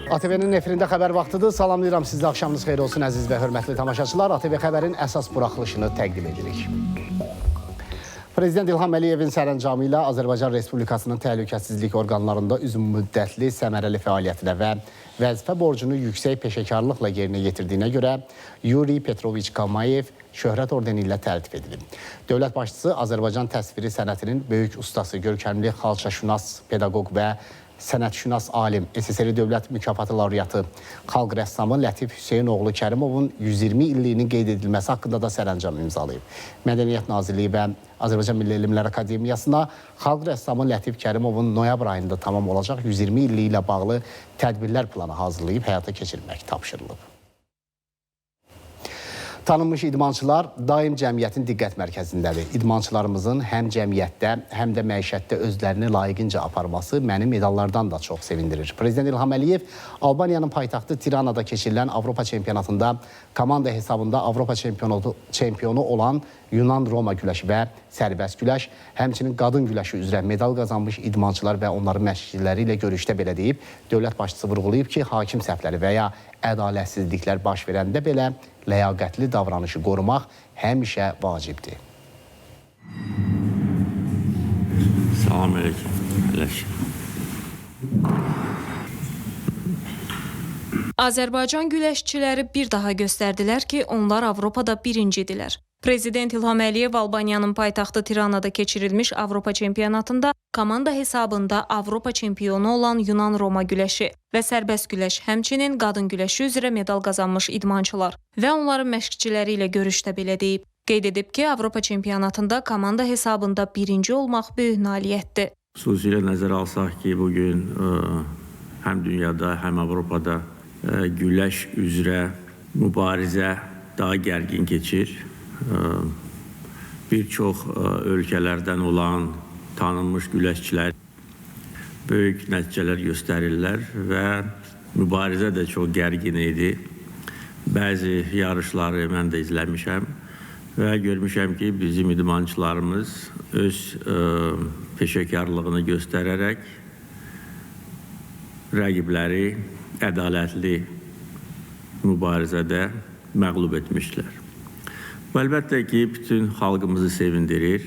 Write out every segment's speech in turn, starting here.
ATV-nin efirində xəbər vaxtıdır. Salamlayıram sizdə, axşamınız xeyir olsun əziz və hörmətli tamaşaçılar. ATV xəbərin əsas buraxılışını təqdim edirik. Prezident İlham Əliyevin sərəncamı ilə Azərbaycan Respublikasının təhlükəsizlik orqanlarında uzunmüddətli səmərəli fəaliyyətinə və vəzifə borcunu yüksək peşəkarlıqla yerinə yetirdiyinə görə Yuri Petroviç Kamayev şöhrət ordeni ilə təltif edilib. Dövlət başçısı Azərbaycan təsviri sənətinin böyük ustası, görkəmli xalçaşünas, pedaqoq və sənətşünas alim, SSR Dövlət Mükafatı laureatı, xalq rəssamı Lətif Hüseynoğlu Kərimovun 120 illiyinin qeyd edilməsi haqqında da sərəncam imzalayıb. Mədəniyyət Nazirliyi və Azərbaycan Milli Elmlər Akademiyasına xalq rəssamı Lətif Kərimovun noyabr ayında tamam olacaq 120 illiyi ilə bağlı tədbirlər planı hazırlayıb həyata keçirilmək tapşırılıb. Tanınmış idmançılar daim cəmiyyətin diqqət mərkəzindədir. İdmançılarımızın həm cəmiyyətdə, həm də məişətdə özlərini layiqincə aparması məni medallardan da çox sevindirir. Prezident İlham Əliyev Albaniyanın paytaxtı Tiranada keçirilən Avropa çempionatında komanda hesabında Avropa çempionu olan Yunan-Roma güləşi və sərbəst güləş, həmçinin qadın güləşi üzrə medal qazanmış idmançılar və onların məşqçiləri ilə görüşdə belə deyib. Dövlət başçısı vurğulayıb ki, hakim səhvləri və ya ədalətsizliklər baş verəndə belə ləyaqətli davranışı qorumaq həmişə vacibdir. Salam əleykum. Azərbaycan güləşçiləri bir daha göstərdilər ki, onlar Avropada birincidirlər. Prezident İlham Əliyev Albaniyanın paytaxtı Tiranada keçirilmiş Avropa çempionatında komanda hesabında Avropa çempionu olan Yunan-Roma güləşi və sərbəst güləş, həmçinin qadın güləşi üzrə medal qazanmış idmançılar və onların məşqçiləri ilə görüşdə belə deyib. Qeyd edib ki, Avropa çempionatında komanda hesabında birinci olmaq böyük nailiyyətdir. Xüsusilə nəzərə alsaq ki, bugün həm dünyada, həm Avropada güləş üzrə mübarizə daha gərgin keçir. Bir çox ölkələrdən olan tanınmış güləşçilər böyük nəticələr göstərirlər və mübarizə də çox gərgin idi. Bəzi yarışları mən də izləmişəm və görmüşəm ki, bizim idmançılarımız öz peşəkarlığını göstərərək rəqibləri ədalətli mübarizədə məğlub etmişlər. Bu əlbəttə ki, bütün xalqımızı sevindirir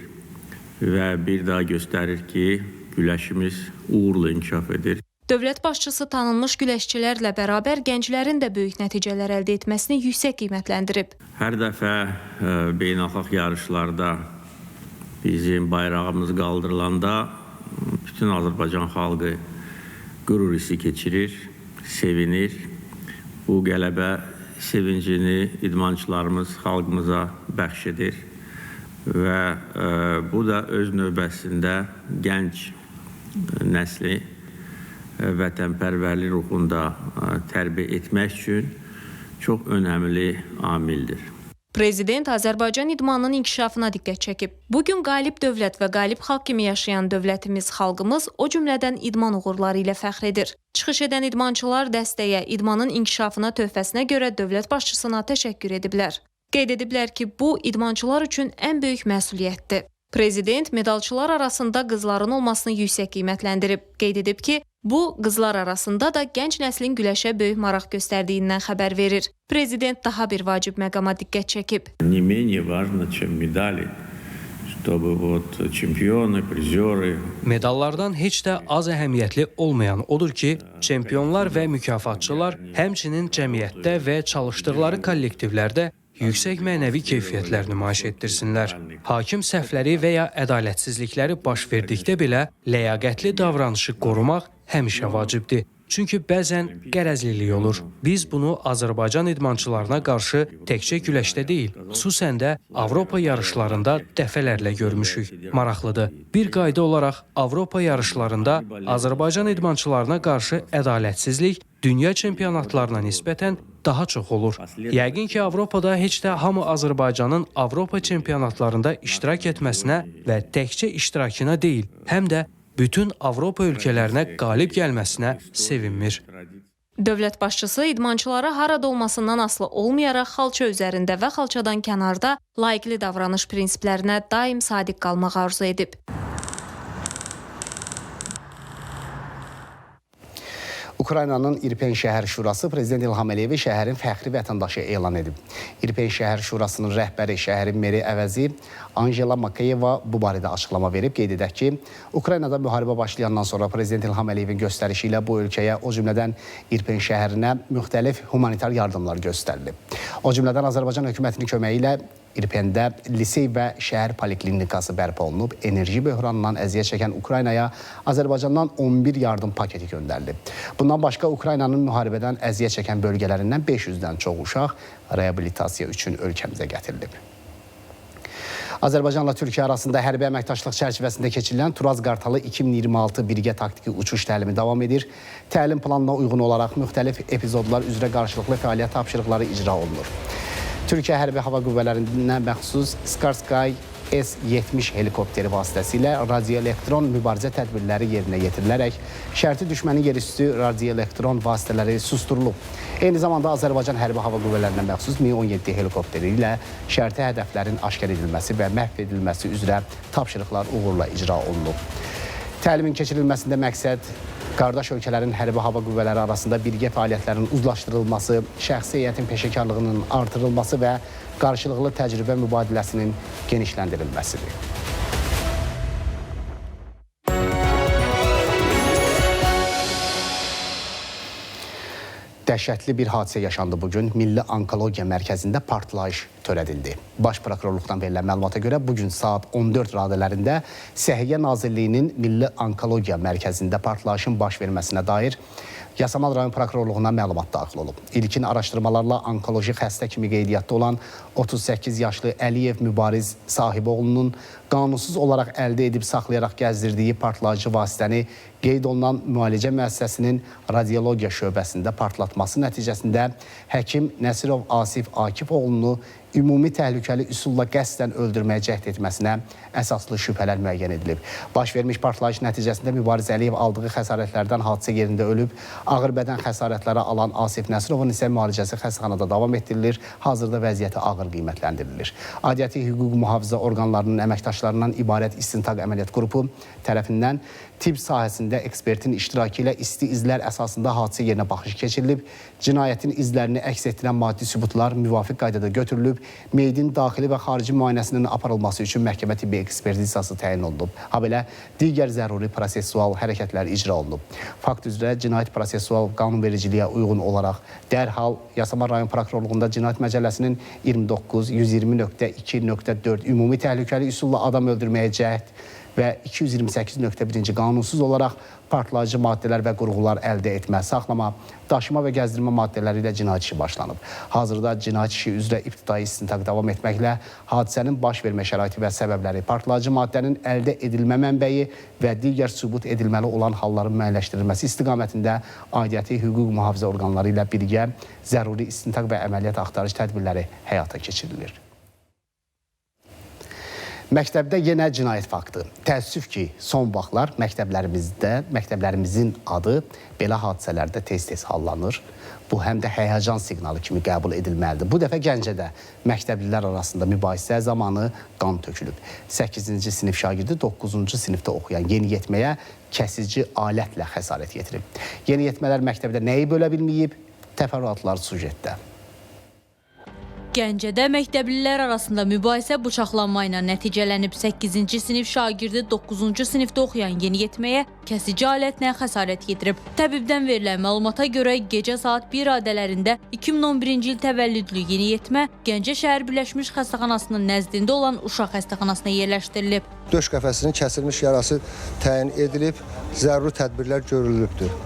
və bir daha göstərir ki, güləşimiz uğurla inkişaf edir. Dövlət başçısı tanınmış güləşçilərlə bərabər gənclərin də böyük nəticələr əldə etməsini yüksək qiymətləndirib. Hər dəfə beynəlxalq yarışlarda bizim bayrağımız qaldırılanda bütün Azərbaycan xalqı qürur hissi keçirir, sevinir. Bu qələbə sevincini idmançılarımız xalqımıza bəxş edir və bu da öz növbəsində gənc nəsli vətənpərvərlik ruhunda tərbiyə etmək üçün çox önəmli amildir. Prezident Azərbaycan idmanının inkişafına diqqət çəkib. Bugün qalib dövlət və qalib xalq kimi yaşayan dövlətimiz, xalqımız o cümlədən idman uğurları ilə fəxr edir. Çıxış edən idmançılar dəstəyə, idmanın inkişafına töhfəsinə görə dövlət başçısına təşəkkür ediblər. Qeyd ediblər ki, bu idmançılar üçün ən böyük məsuliyyətdir. Prezident medalçılar arasında qızların olmasını yüksək qiymətləndirib. Qeyd edib ki, bu, qızlar arasında da gənc nəslin güləşə böyük maraq göstərdiyindən xəbər verir. Prezident daha bir vacib məqama diqqət çəkib. Не менее важно, чем медали, чтобы вот чемпионы, призеры. Medallardan heç də az əhəmiyyətli olmayan odur ki, çempionlar və mükafatçılar həmçinin cəmiyyətdə və çalışdıqları kollektivlərdə yüksək mənəvi keyfiyyətlər nümayiş etdirsinlər. Hakim səhvləri və ya ədalətsizlikləri baş verdikdə belə ləyaqətli davranışı qorumaq həmişə vacibdir. Çünki bəzən qərəzlilik olur. Biz bunu Azərbaycan idmançılarına qarşı təkcə güləşdə deyil, xüsusən də Avropa yarışlarında dəfələrlə görmüşük. Maraqlıdır. Bir qayda olaraq Avropa yarışlarında Azərbaycan idmançılarına qarşı ədalətsizlik dünya çempionatlarına nisbətən daha çox olur. Yəqin ki, Avropada heç də hamı Azərbaycanın Avropa çempionatlarında iştirak etməsinə və təkcə iştirakına deyil, həm də bütün Avropa ölkələrinə qalib gəlməsinə sevinmir. Dövlət başçısı idmançılara harada olmasından asılı olmayaraq xalça üzərində və xalçadan kənarda layiqli davranış prinsiplərinə daim sadiq qalmağı arzu edib. Ukraynanın İrpen Şəhər Şurası Prezident İlham Əliyevi şəhərin fəxri vətəndaşı elan edib. İrpen Şəhər Şurasının rəhbəri şəhərin meri əvəzi Angela Makeyeva bu barədə açıqlama verib. Qeyd edək ki, Ukraynada müharibə başlayandan sonra Prezident İlham Əliyevin göstərişi ilə bu ölkəyə, o cümlədən İrpen şəhərinə müxtəlif humanitar yardımlar göstərilib. O cümlədən Azərbaycan hökumətinin köməyi ilə İrpəndə lisey və şəhər poliklinikası bərpa olunub. Enerji böhranından əziyyət çəkən Ukraynaya Azərbaycandan 11 yardım paketi göndərilib. Bundan başqa Ukraynanın müharibədən əziyyət çəkən bölgələrindən 500-dən çox uşaq reabilitasiya üçün ölkəmizə gətirilib. Azərbaycanla Türkiyə arasında hərbi əməkdaşlıq çərçivəsində keçirilən Turaz Qartalı 2026 birgə taktiki uçuş təlimi davam edir. Təlim planına uyğun olaraq müxtəlif epizodlar üzrə qarşılıqlı fəaliyyət tapşırıqları icra olunur. Türkiyə Hərbi Hava Qüvvələrindən məxsus Skarsky S-70 helikopteri vasitəsilə radioelektron mübarizə tədbirləri yerinə yetirilərək şərti düşmənin yerüstü radioelektron vasitələri susturulub. Eyni zamanda Azərbaycan Hərbi Hava Qüvvələrinə məxsus Mi-17 helikopteri ilə şərti hədəflərin aşkar edilməsi və məhv edilməsi üzrə tapşırıqlar uğurla icra olunub. Təlimin keçirilməsində məqsəd qardaş ölkələrin hərbi hava qüvvələri arasında birgə fəaliyyətlərin uzlaşdırılması, şəxsi heyətin peşəkarlığının artırılması və qarşılıqlı təcrübə mübadiləsinin genişləndirilməsidir. Dəhşətli bir hadisə yaşandı bugün. Milli Onkologiya Mərkəzində partlayış törədildi. Baş prokurorluqdan verilən məlumata görə bugün saat 14 radələrində Səhiyyə Nazirliyinin Milli Onkologiya Mərkəzində partlayışın baş verməsinə dair Yasamal rayon prokurorluğuna məlumat daxil olub. İlkin araşdırmalarla onkoloji xəstə kimi qeydiyyatda olan 38 yaşlı Əliyev Mübariz Sahiboğlunun qanunsuz olaraq əldə edib saxlayaraq gəzdirdiyi partlayıcı vasitəni qeyd olunan müalicə müəssisəsinin radiologiya şöbəsində partlatması nəticəsində həkim Nəsirov Asif Akifoğlunu ümumi təhlükəli üsulla qəsdən öldürməyə cəhd etməsinə əsaslı şübhələr müəyyən edilib. Baş vermiş partlayış nəticəsində Mübariz Əliyev aldığı xəsarətlərdən hadisə yerində ölüb. Ağır bədən xəsarətləri alan Asif Nəsirovun isə müalicəsi xəstəxanada davam etdirilir. Hazırda vəziyyəti ağır qiymətləndirilir. Aidiyyəti hüquq mühafizə orqanlarının əməkdaşlarından ibarət istintaq əməliyyat qrupu tərəfindən tibb sahəsində ekspertin iştirakı ilə isti izlər əsasında hadisə yerinə baxış keçirilib. Cinayətin izlərini əks etdirən maddi sübutlar müvafiq qaydada götürülüb. Meyidin daxili və xarici müayinəsinin aparılması üçün məhkəmə tibbi ekspertizası təyin olunub. Habelə digər zəruri prosessual hərəkətlər icra olunub. Fakt üzrə cinayət prosessual qanunvericiliyə uyğun olaraq dərhal Yasamal rayon prokurorluğunda Cinayət Məcəlləsinin 29-120.2.4 ümumi təhlükəli üsulla adam öldürməyə cəhd və 228.1-ci qanunsuz olaraq partlayıcı maddələr və qurğular əldə etmə, saxlama, daşıma və gəzdirmə maddələri ilə cinayət işi başlanıb. Hazırda cinayət işi üzrə ibtidai istintaq davam etməklə hadisənin baş vermə şəraiti və səbəbləri, partlayıcı maddənin əldə edilmə mənbəyi və digər sübut edilməli olan halların müəyyənləşdirilməsi istiqamətində aidiyyəti hüquq mühafizə orqanları ilə birgə zəruri istintaq və əməliyyat axtarış tədbirləri həyata keçirilir. Məktəbdə yenə cinayət faktı. Təəssüf ki, son vaxtlar məktəblərimizin adı belə hadisələrdə tez-tez hallanır. Bu, həm də həyəcan siqnalı kimi qəbul edilməlidir. Bu dəfə Gəncədə məktəblilər arasında mübahisə zamanı qan tökülüb. 8-ci sinif şagirdi 9-cu sinifdə oxuyan yeniyetməyə kəsici alətlə xəsarət yetirib. Yeniyetmələr məktəbdə nəyi bölə bilməyib? Təfərrüatlar sujetdə. Gəncədə məktəblilər arasında mübahisə bıçaqlanma ilə nəticələnib. 8-ci sinif şagirdi 9-cu sinifdə oxuyan yeniyetməyə kəsici alətlə xəsarət yetirib. Təbibdən verilən məlumata görə gecə saat 1 radələrində 2011-ci il təvəllüdlü yeniyetmə Gəncə şəhər Birləşmiş Xəstəxanasının nəzdində olan uşaq xəstəxanasına yerləşdirilib. Döş qəfəsinin kəsilmiş yarası təyin edilib, zəruri tədbirlər görülübdür.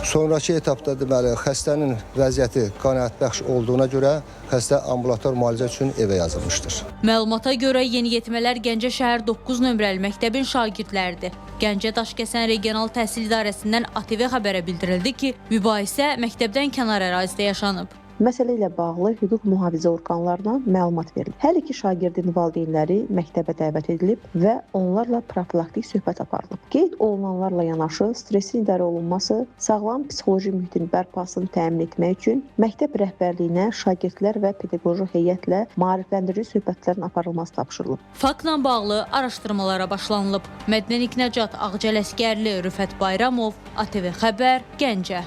Sonrakı etapda deməli xəstənin vəziyyəti qənaətbəxş olduğuna görə xəstə ambulator müalicə üçün evə yazılmışdır. Məlumata görə yeniyetmələr Gəncə şəhər 9 nömrəli məktəbin şagirdləridir. Gəncə Daşkəsən Regional Təhsil İdarəsindən ATV xəbərə bildirildi ki, mübahisə məktəbdən kənar ərazidə yaşanıb. Məsələ ilə bağlı hüquq mühafizə orqanlarına məlumat verilib. Hər iki şagirdin valideynləri məktəbə dəvət edilib və onlarla profilaktik söhbət aparılıb. Qeyd olunanlarla yanaşı stressin idarə olunması, sağlam psixoloji mühitin bərpasını təmin etmək üçün məktəb rəhbərliyinə şagirdlər və pedaqoji heyətlə maarifləndirici söhbətlərin aparılması tapşırılıb. Faktla bağlı araşdırmalara başlanılıb. Mədnənik Nəcat Ağcələskərli, Rüfət Bayramov, ATV Xəbər, Gəncə.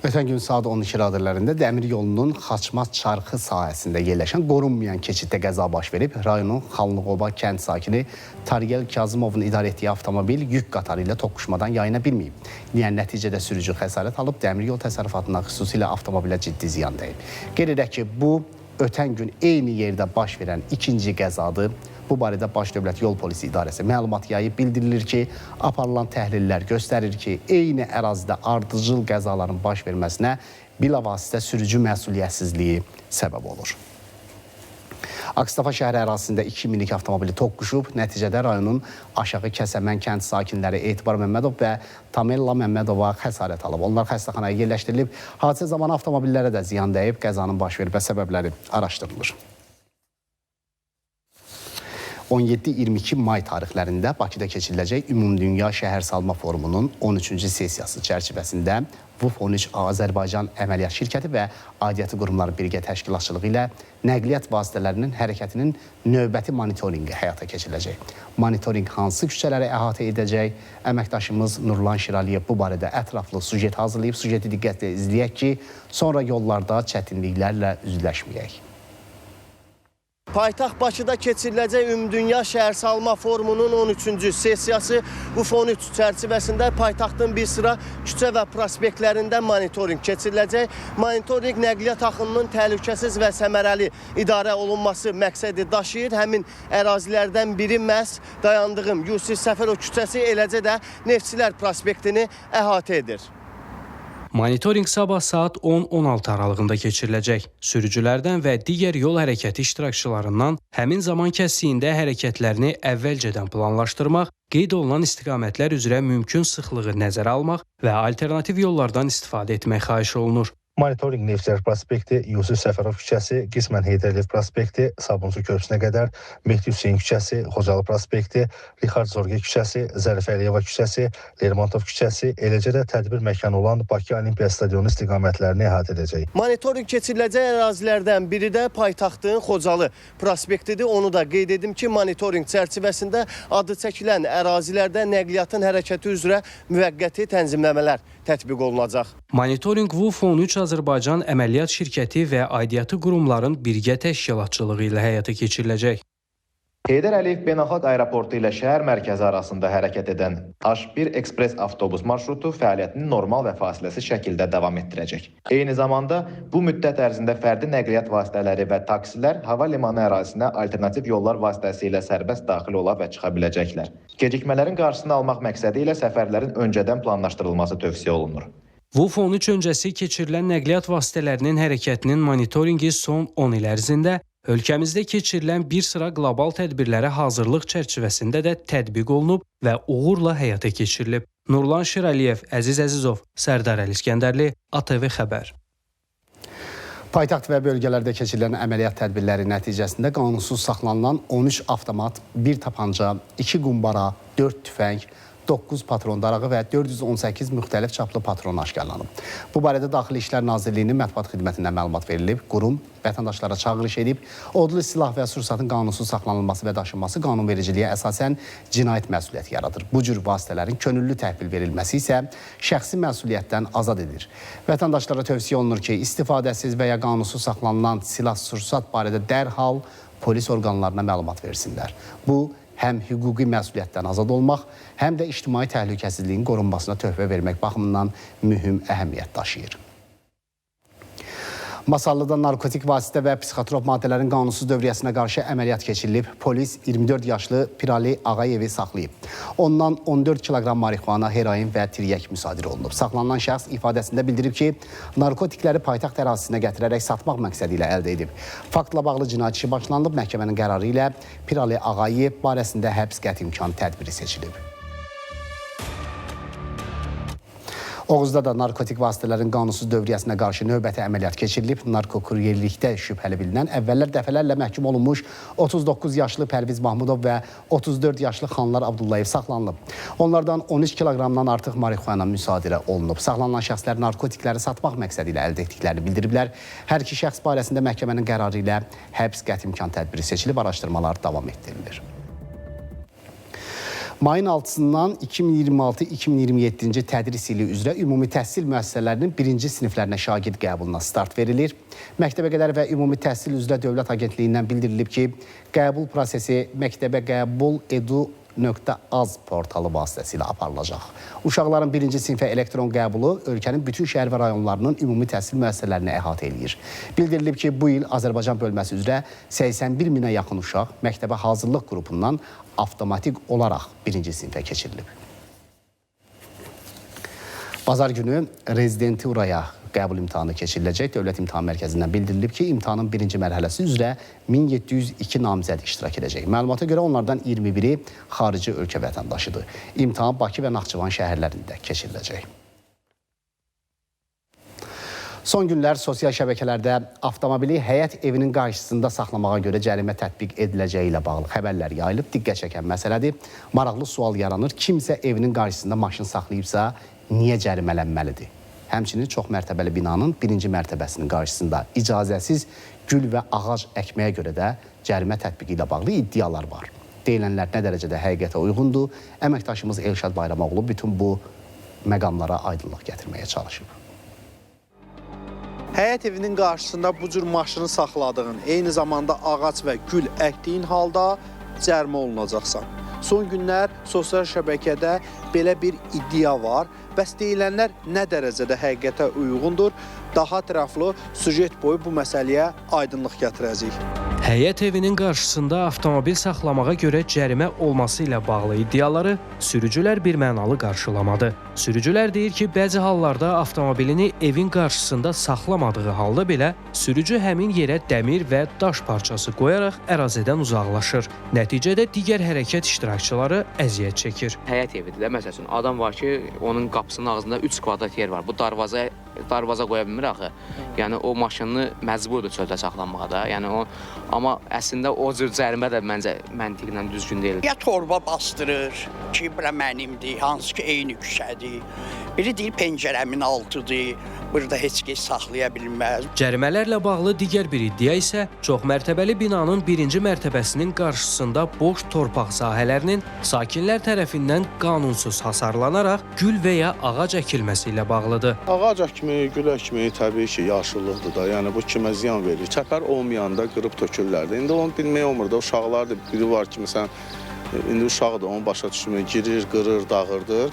Ötən gün saat 12 radələrində dəmir yolunun Xaçmaz çarxı sahəsində yerləşən qorunmayan keçiddə qəza baş verib. Rayonun Xanlıqoba kənd sakini Tariyel Kazımovun idarə etdiyi avtomobil yük qatarı ilə toqquşmadan yayına bilməyib. Yəni nəticədə sürücü xəsarət alıb, dəmir yol təsərrüfatına xüsusilə avtomobilə ciddi ziyan dəyib. Qeyd edək ki, bu ötən gün eyni yerdə baş verən ikinci qəzadır. Bu barədə Baş Dövlət Yol Polisi İdarəsi məlumat yayıb, bildirilir ki, aparılan təhlillər göstərir ki, eyni ərazidə ardıcıl qəzaların baş verməsinə bilavasitə sürücü məsuliyyətsizliyi səbəb olur. Akstafa şəhəri ərazisində 2 minik avtomobili toqquşub. Nəticədə rayonun Aşağı Kəsəmən kənd sakinləri Etibar Məmmədov və Tamella Məmmədova xəsarət alıb. Onlar xəstəxanaya yerləşdirilib. Hadisə zamanı avtomobillərə də ziyan dəyib. Qəzanın baş vermə səbəbləri araşdırılır. 17-22 may tarixlərində Bakıda keçiriləcək Ümumdünya Şəhərsalma Forumunun 13-cü sessiyası çərçivəsində VUF-13 Azərbaycan Əməliyyat Şirkəti və aidiyyatı qurumları birgə təşkilatçılığı ilə nəqliyyat vasitələrinin hərəkətinin növbəti monitorinqi həyata keçiriləcək. Monitorinq hansı küçələri əhatə edəcək? Əməkdaşımız Nurlan Şiraliyev bu barədə ətraflı sujet hazırlayıb. Sujeti diqqətlə izləyək ki, sonra yollarda çətinliklərlə üzləşməyək. Paytaxt Bakıda keçiriləcək Ümumdünya Şəhərsalma Forumunun 13-cü sessiyası VUF-13 çərçivəsində paytaxtın bir sıra küçə və prospektlərində monitorinq keçiriləcək. Monitorinq nəqliyyat axınının təhlükəsiz və səmərəli idarə olunması məqsədi daşıyır. Həmin ərazilərdən biri məhz dayandığım Yusif Səfərov küçəsi, eləcə də Neftçilər prospektini əhatə edir. Monitorinq sabah saat 10-16 aralığında keçiriləcək. Sürücülərdən və digər yol hərəkəti iştirakçılarından həmin zaman kəsiyində hərəkətlərini əvvəlcədən planlaşdırmaq, qeyd olunan istiqamətlər üzrə mümkün sıxlığı nəzərə almaq və alternativ yollardan istifadə etmək xahiş olunur. Monitorinq Neftçilər prospekti, Yusif Səfərov küçəsi, qismən Heydər Əliyev prospekti, Sabunçu körpüsünə qədər, Mehdi Hüseyn küçəsi, Xocalı prospekti, Rixard Zorge küçəsi, Zərifə Əliyeva küçəsi, Lermontov küçəsi, eləcə də tədbir məkanı olan Bakı Olimpiya Stadionu istiqamətlərini əhatə edəcək. Monitorinq keçiriləcək ərazilərdən biri də paytaxtın Xocalı prospektidir. Onu da qeyd edim ki, monitorinq çərçivəsində adı çəkilən ərazilərdə nəqliyyatın hərəkəti üzrə müvəqqəti tənzimləmələr tətbiq olunacaq. Monitorinq VUF-13 Azərbaycan Əməliyyat Şirkəti və aidiyyatı qurumların birgə təşkilatçılığı ilə həyata keçiriləcək. Heydər Əliyev Beynəlxalq Aeroportu ilə şəhər mərkəzi arasında hərəkət edən H1 Ekspres avtobus marşrutu fəaliyyətini normal və fasiləsiz şəkildə davam etdirəcək. Eyni zamanda bu müddət ərzində fərdi nəqliyyat vasitələri və taksilər hava limanı ərazisinə alternativ yollar vasitəsilə sərbəst daxil ola və çıxa biləcəklər. Gecikmələrin qarşısını almaq məqsədi ilə səfərlərin öncədən planlaşdırılması tövsiyə olunur. VUF-13 öncəsi keçirilən nəqliyyat vasitələrinin hərəkətinin monitorinqi son 10 il ərzində ölkəmizdə keçirilən bir sıra qlobal tədbirlərə hazırlıq çərçivəsində də tətbiq olunub və uğurla həyata keçirilib. Nurlan Şiraliyev, Əziz Əzizov, Sərdar Əli İskəndərli, ATV Xəbər. Paytaxt və bölgələrdə keçirilən əməliyyat tədbirləri nəticəsində qanunsuz saxlanılan 13 avtomat, 1 tapanca, 2 qumbara, 4 tüfəng, 9 patron darağı və 418 müxtəlif çaplı patron aşkarlanıb. Bu barədə Daxili İşlər Nazirliyinin mətbuat xidmətindən məlumat verilib. Qurum vətəndaşlara çağırış edib, odlu silah və sursatın qanunsuz saxlanılması və daşınması qanunvericiliyə əsasən cinayət məsuliyyəti yaradır. Bu cür vasitələrin könüllü təhvil verilməsi isə şəxsi məsuliyyətdən azad edir. Vətəndaşlara tövsiyə olunur ki, istifadəsiz və ya qanunsuz saxlanılan silah-sursat barədə dərhal polis orqanlarına məlumat versinlər. Bu, həm hüquqi məsuliyyətdən azad olmaq, həm də ictimai təhlükəsizliyin qorunmasına töhfə vermək baxımından mühüm əhəmiyyət daşıyır. Masallıda narkotik vasitə və psixotrop maddələrin qanunsuz dövriyyəsinə qarşı əməliyyat keçirilib. Polis 24 yaşlı Pirali Ağayevi saxlayıb. Ondan 14 kiloqram marixuana, heroin və tiryək müsadirə olunub. Saxlanılan şəxs ifadəsində bildirib ki, narkotikləri paytaxt ərazisinə gətirərək satmaq məqsədi ilə əldə edib. Faktla bağlı cinayət işi başlanılıb. Məhkəmənin qərarı ilə Pirali Ağayev barəsində həbs qəti imkan tədbiri seçilib. Oğuzda da narkotik vasitələrin qanunsuz dövriyyəsinə qarşı növbəti əməliyyat keçirilib. Narkokuryerlikdə şübhəli bilinən əvvəllər dəfələrlə məhkum olunmuş 39 yaşlı Pərviz Mahmudov və 34 yaşlı Xanlar Abdullayev saxlanılıb. Onlardan 13 kiloqramdan artıq marixuana müsadirə olunub. Saxlanılan şəxslər narkotikləri satmaq məqsədi ilə əldə etdiklərini bildiriblər. Hər iki şəxs barəsində məhkəmənin qərarı ilə həbs qəti imkan tədbiri seçilib, araşdırmalar davam etdirilir. Mayın 6-sından 2026-2027-ci tədris ili üzrə ümumi təhsil müəssisələrinin birinci siniflərinə şagird qəbuluna start verilir. Məktəbəqədər və ümumi təhsil üzrə Dövlət Agentliyindən bildirilib ki, qəbul prosesi məktəbə qəbul edu.az portalı vasitəsilə aparılacaq. Uşaqların birinci sinifə elektron qəbulu ölkənin bütün şəhər və rayonlarının ümumi təhsil müəssisələrini əhatə edir. Bildirilib ki, bu il Azərbaycan bölməsi üzrə 81 minə yaxın uşaq məktəbə hazırlıq qrupundan avtomatik olaraq birinci sinifə keçirilib. Bazar günü rezidenturaya qəbul imtahanı keçiriləcək. Dövlət İmtahan Mərkəzindən bildirilib ki, imtahanın birinci mərhələsi üzrə 1702 namizəd iştirak edəcək. Məlumata görə onlardan 21-i xarici ölkə vətəndaşıdır. İmtahan Bakı və Naxçıvan şəhərlərində keçiriləcək. Son günlər sosial şəbəkələrdə avtomobili həyət evinin qarşısında saxlamağa görə cərimə tətbiq ediləcəyi ilə bağlı xəbərlər yayılıb. Diqqət çəkən məsələdir. Maraqlı sual yaranır. Kimsə evinin qarşısında maşın saxlayıbsa, niyə cərimələnməlidir? Həmçinin çox mərtəbəli binanın birinci mərtəbəsinin qarşısında icazəsiz gül və ağac əkməyə görə də cərimə tətbiqi ilə bağlı iddialar var. Deyilənlər nə dərəcədə həqiqətə uyğundur? Əməkdaşımız Elşad Bayramoğlu bütün bu məqamlara aydınlıq gətirməyə çalışıb. Həyət evinin qarşısında bu cür maşını saxladığın, eyni zamanda ağac və gül əkdiyin halda cərimə olunacaqsan. Son günlər sosial şəbəkədə belə bir iddia var. Bəs deyilənlər nə dərəcədə həqiqətə uyğundur? Daha ətraflı süjet boyu bu məsələyə aydınlıq gətirəcəyik. Həyət evinin qarşısında avtomobil saxlamağa görə cərimə olması ilə bağlı iddiaları sürücülər birmənalı qarşılamadı. Sürücülər deyir ki, bəzi hallarda avtomobilini evin qarşısında saxlamadığı halda belə sürücü həmin yerə dəmir və daş parçası qoyaraq ərazidən uzaqlaşır. Nəticədə digər hərəkət iştirakçıları əziyyət çəkir. Həyət evidir də, məsələn, adam var ki, onun qapısının ağzında 3 kvadrat yer var. Bu darvaza qoya bilmir axı. Yəni o maşını məcburdur çöldə saxlanmağa da. Yəni o, amma əslində o cür cərimə də məncə məntiqlə düzgün deyil. Ya torba bastırır ki, bura mənimdir, hansı ki eyni küçədir. Biri deyir pəncərəmin altıdır, burada heç kəs saxlaya bilməz. Cərimələrlə bağlı digər bir iddia isə çoxmərtəbəli binanın birinci mərtəbəsinin qarşısında boş torpaq sahələrinin sakinlər tərəfindən qanunsuz hasarlanaraq gül və ya ağac əkilməsi ilə bağlıdır. Ağac əkimi, gül əkimi təbii ki, yaşıllıqdır da. Yəni bu kimə ziyan verir? Çəpər olmayanda qırıb tökürlər də. İndi onu bilmək olmur da. Uşaqlar da biri var ki, məsələn, indi uşağı da onu başa düşmür, girir, qırır, dağırdır.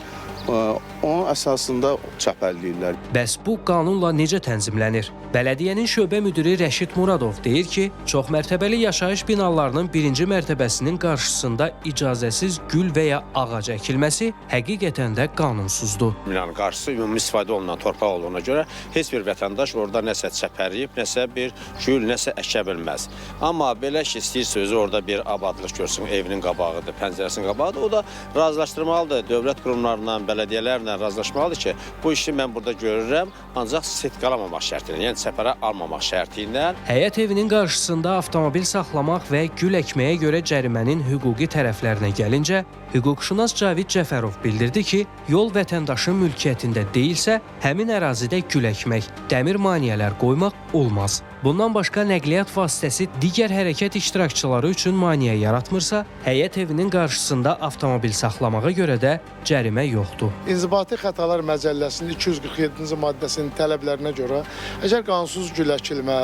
Onun əsasında çəpərləyirlər. Bəs bu qanunla necə tənzimlənir? Bələdiyyənin şöbə müdiri Rəşid Muradov deyir ki, çoxmərtəbəli yaşayış binalarının birinci mərtəbəsinin qarşısında icazəsiz gül və ya ağac əkilməsi həqiqətən də qanunsuzdur. Binanın qarşısı ümumi istifadə olunan torpaq olduğuna görə heç bir vətəndaş orada nəsə çəpərləyib, nəsə bir gül, nəsə əkə bilməz. Amma belə ki, istəyirsə özü orada bir abadlıq görsün, evinin qabağıdır, pəncərəsinin qabağıdır. O da razılaşdırmalıdır, dövlət qurumlarından, bələdiyyələrlə razılaşmalıdır ki, bu işi mən burada görürəm, ancaq setqalamamaq şərti ilə, yəni səfərə almamaq şərti ilə. Həyət evinin qarşısında avtomobil saxlamaq və gül əkməyə görə cərimənin hüquqi tərəflərinə gəlincə, hüquqşünas Cavid Cəfərov bildirdi ki, yol vətəndaşın mülkiyyətində deyilsə, həmin ərazidə gül əkmək, dəmir maneələr qoymaq olmaz. Bundan başqa nəqliyyat vasitəsi digər hərəkət iştirakçıları üçün maneə yaratmırsa, həyət evinin qarşısında avtomobil saxlamağa görə də cərimə yoxdur. İnzibati Xətalar Məcəlləsinin 247-ci maddəsinin tələblərinə görə, əgər qanunsuz gül əkilmə,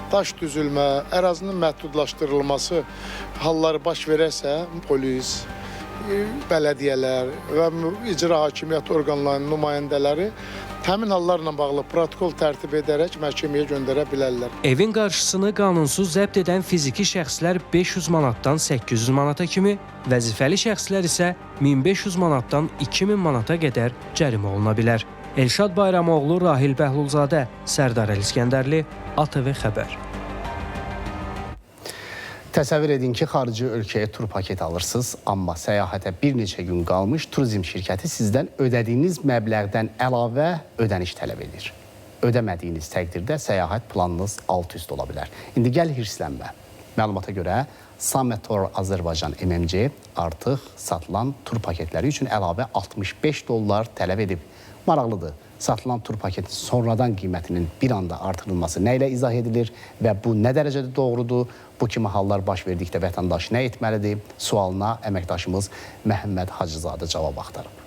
daş düzülmə, ərazinin məhdudlaşdırılması halları baş verərsə, polis, bələdiyyələr və icra hakimiyyət orqanlarının nümayəndələri həmin hallarla bağlı protokol tərtib edərək məhkəməyə göndərə bilərlər. Evin qarşısını qanunsuz zəbt edən fiziki şəxslər 500 manatdan 800 manata kimi, vəzifəli şəxslər isə 1500 manatdan 2000 manata qədər cərimə oluna bilər. Elşad Bayramoğlu, Rahil Bəhlulzadə, Sərdar Əliskəndərli, ATV Xəbər. Təsəvvür edin ki, xarici ölkəyə tur paketi alırsınız, amma səyahətə bir neçə gün qalmış turizm şirkəti sizdən ödədiyiniz məbləğdən əlavə ödəniş tələb edir. Ödəmədiyiniz təqdirdə səyahət planınız alt-üst ola bilər. İndi gəl hirslənmə. Məlumata görə Sametor Azərbaycan MMC artıq satılan tur paketləri üçün əlavə $65 tələb edib. Maraqlıdır. Satılan tur paketi sonradan qiymətinin bir anda artırılması nə ilə izah edilir və bu nə dərəcədə doğrudur? Bu kimi hallar baş verdikdə vətəndaş nə etməlidir? Sualına əməkdaşımız Məhəmməd Hacızadə cavab axtarıb.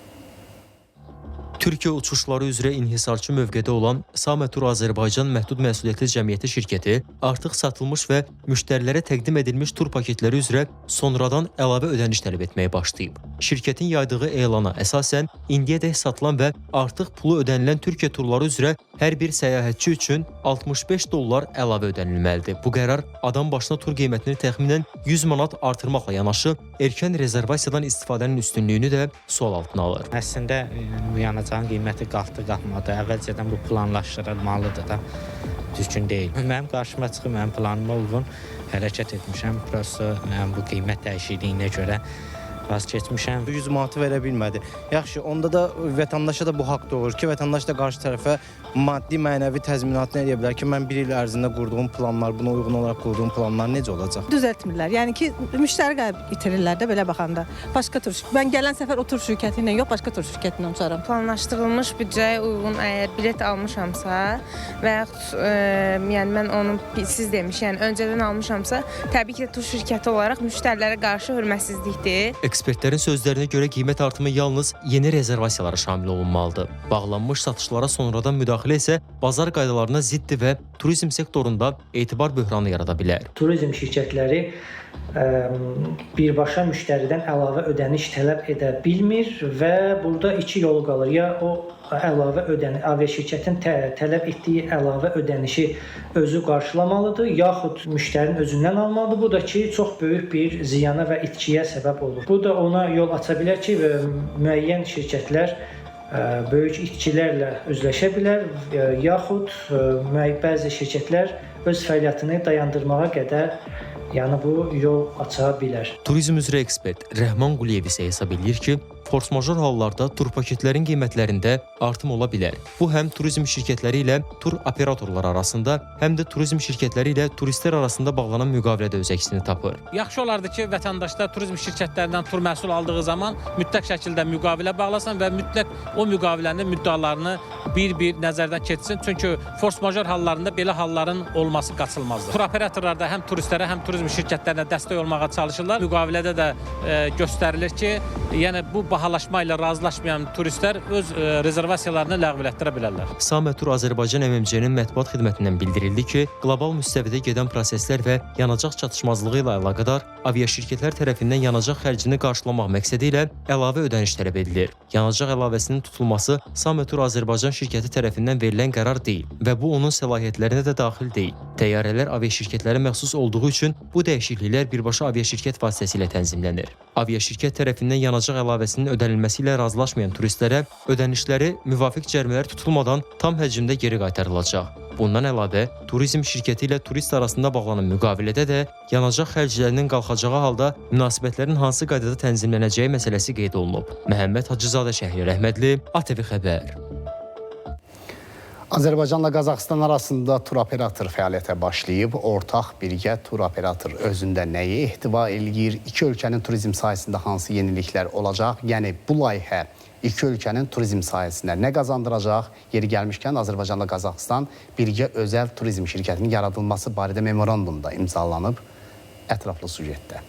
Türkiyə uçuşları üzrə inhisarçı mövqedə olan Sametur Azərbaycan Məhdud Məsuliyyətli Cəmiyyəti şirkəti artıq satılmış və müştərilərə təqdim edilmiş tur paketləri üzrə sonradan əlavə ödəniş tələb etməyə başlayıb. Şirkətin yaydığı elana əsasən indiyədək satılan və artıq pulu ödənilən Türkiyə turları üzrə hər bir səyahətçi üçün $65 əlavə ödənilməlidir. Bu qərar adam başına tur qiymətini təxminən 100 manat artırmaqla yanaşı erkən rezervasiyadan istifadənin üstünlüyünü də sual altına alır. Əslində yanacağın qiyməti qalxdı-qalxmadı. Əvvəlcədən bu planlaşdırılmalıdır da. Düzgün deyil. Mənim qarşıma çıxıb, mənim planıma uyğun hərəkət etmişəm. Prosto bu qiymət dəyişikliyinə görə vaz keçmişəm. 100 manatı verə bilmədi. Yaxşı, onda da vətəndaşa da bu haqq doğur ki, vətəndaş da qarşı tərəfə maddi, mənəvi təzminatını edə bilər ki, mən bir il ərzində qurduğum planlar, buna uyğun olaraq qurduğum planlar necə olacaq? Düzəltmirlər. Yəni ki, müştəri qayıb itirirlər də belə baxanda. Başqa tur, mən gələn səfər o tur şirkəti ilə yox, başqa tur şirkəti ilə uçaram. Planlaşdırılmış büdcəyə uyğun əgər bilet almışamsa və yaxud yəni mən onu siz demiş, yəni öncədən almışamsa, təbii ki, tur şirkəti olaraq müştərilərə qarşı hörmətsizlikdir. Ekspertlərin sözlərinə görə qiymət artımı yalnız yeni rezervasiyalara şamil olunmalıdır. Bağlanmış satışlara sonradan müdaxilə isə bazar qaydalarına ziddir və turizm sektorunda etibar böhranı yarada bilər. Turizm şirkətləri birbaşa müştəridən əlavə ödəniş tələb edə bilmir və burada iki yolu qalır. Ya o əlavə aviaşirkətin tələb etdiyi əlavə ödənişi özü qarşılamalıdır, yaxud müştərinin özündən almalıdır. Bu da ki, çox böyük bir ziyana və itkiyə səbəb olur. Bu da ona yol aça bilər ki, müəyyən şirkətlər böyük itkilərlə üzləşə bilər, yaxud bəzi şirkətlər öz fəaliyyətini dayandırmağa qədər bu yol aça bilər. Turizm üzrə ekspert Rəhman Quliyev isə hesab edir ki, fors-major hallarda tur paketlərin qiymətlərində artım ola bilər. Bu həm turizm şirkətləri ilə tur operatorları arasında, həm də turizm şirkətləri ilə turistlər arasında bağlanan müqavilədə öz əksini tapır. Yaxşı olardı ki, vətəndaşlar turizm şirkətlərindən tur məhsul aldığı zaman mütləq şəkildə müqavilə bağlasın və mütləq o müqavilənin müddəalarını bir-bir nəzərdən keçsin. Çünki fors-major hallarında belə halların olması qaçılmazdır. Tur operatorlar da həm turistlərə, həm turizm şirkətlərinə dəstək olmağa çalışırlar. Müqavilədə də göstərilir ki, yəni bu bahalaşma ilə razılaşmayan turistlər öz rezervasiyalarını ləğv etdirə bilərlər. Sametur Azərbaycan MMC-nin mətbuat xidmətindən bildirildi ki, qlobal müstəvidə gedən proseslər və yanacaq çatışmazlığı ilə əlaqədar aviaşirkətlər tərəfindən yanacaq xərcini qarşılamaq məqsədi ilə əlavə ödəniş tələb edilir. Yanacaq əlavəsinin tutulması Sametur Azərbaycan şirkəti tərəfindən verilən qərar deyil və bu onun səlahiyyətlərinə də daxil deyil. Təyyarələr aviaşirkətlərə məxsus olduğu üçün bu dəyişikliklər birbaşa aviaşirkət vasitəsilə tənzimlənir. Aviaşirkət tərəfindən yanacaq əlavəsinin ödənilməsi ilə razılaşmayan turistlərə ödənişləri müvafiq cərimələr tutulmadan tam həcmdə geri qaytarılacaq. Bundan əlavə, turizm şirkəti ilə turist arasında bağlanan müqavilədə də yanacaq xərclərinin qalxacağı halda münasibətlərin hansı qaydada tənzimlənəcəyi məsələsi qeyd olunub. Məhəmməd Hacızadə, Şəhri Rəhmədli, ATV Xəbər. Azərbaycanla Qazaxıstan arasında tur operator fəaliyyətə başlayıb. Ortaq birgə tur operator özündə nəyi ehtiva eləyir? İki ölkənin turizm sahəsində hansı yeniliklər olacaq? Yəni bu layihə iki ölkənin turizm sahəsində nə qazandıracaq? Yeri gəlmişkən Azərbaycanla Qazaxıstan birgə özəl turizm şirkətinin yaradılması barədə memorandumda imzalanıb. Ətraflı sujetdə.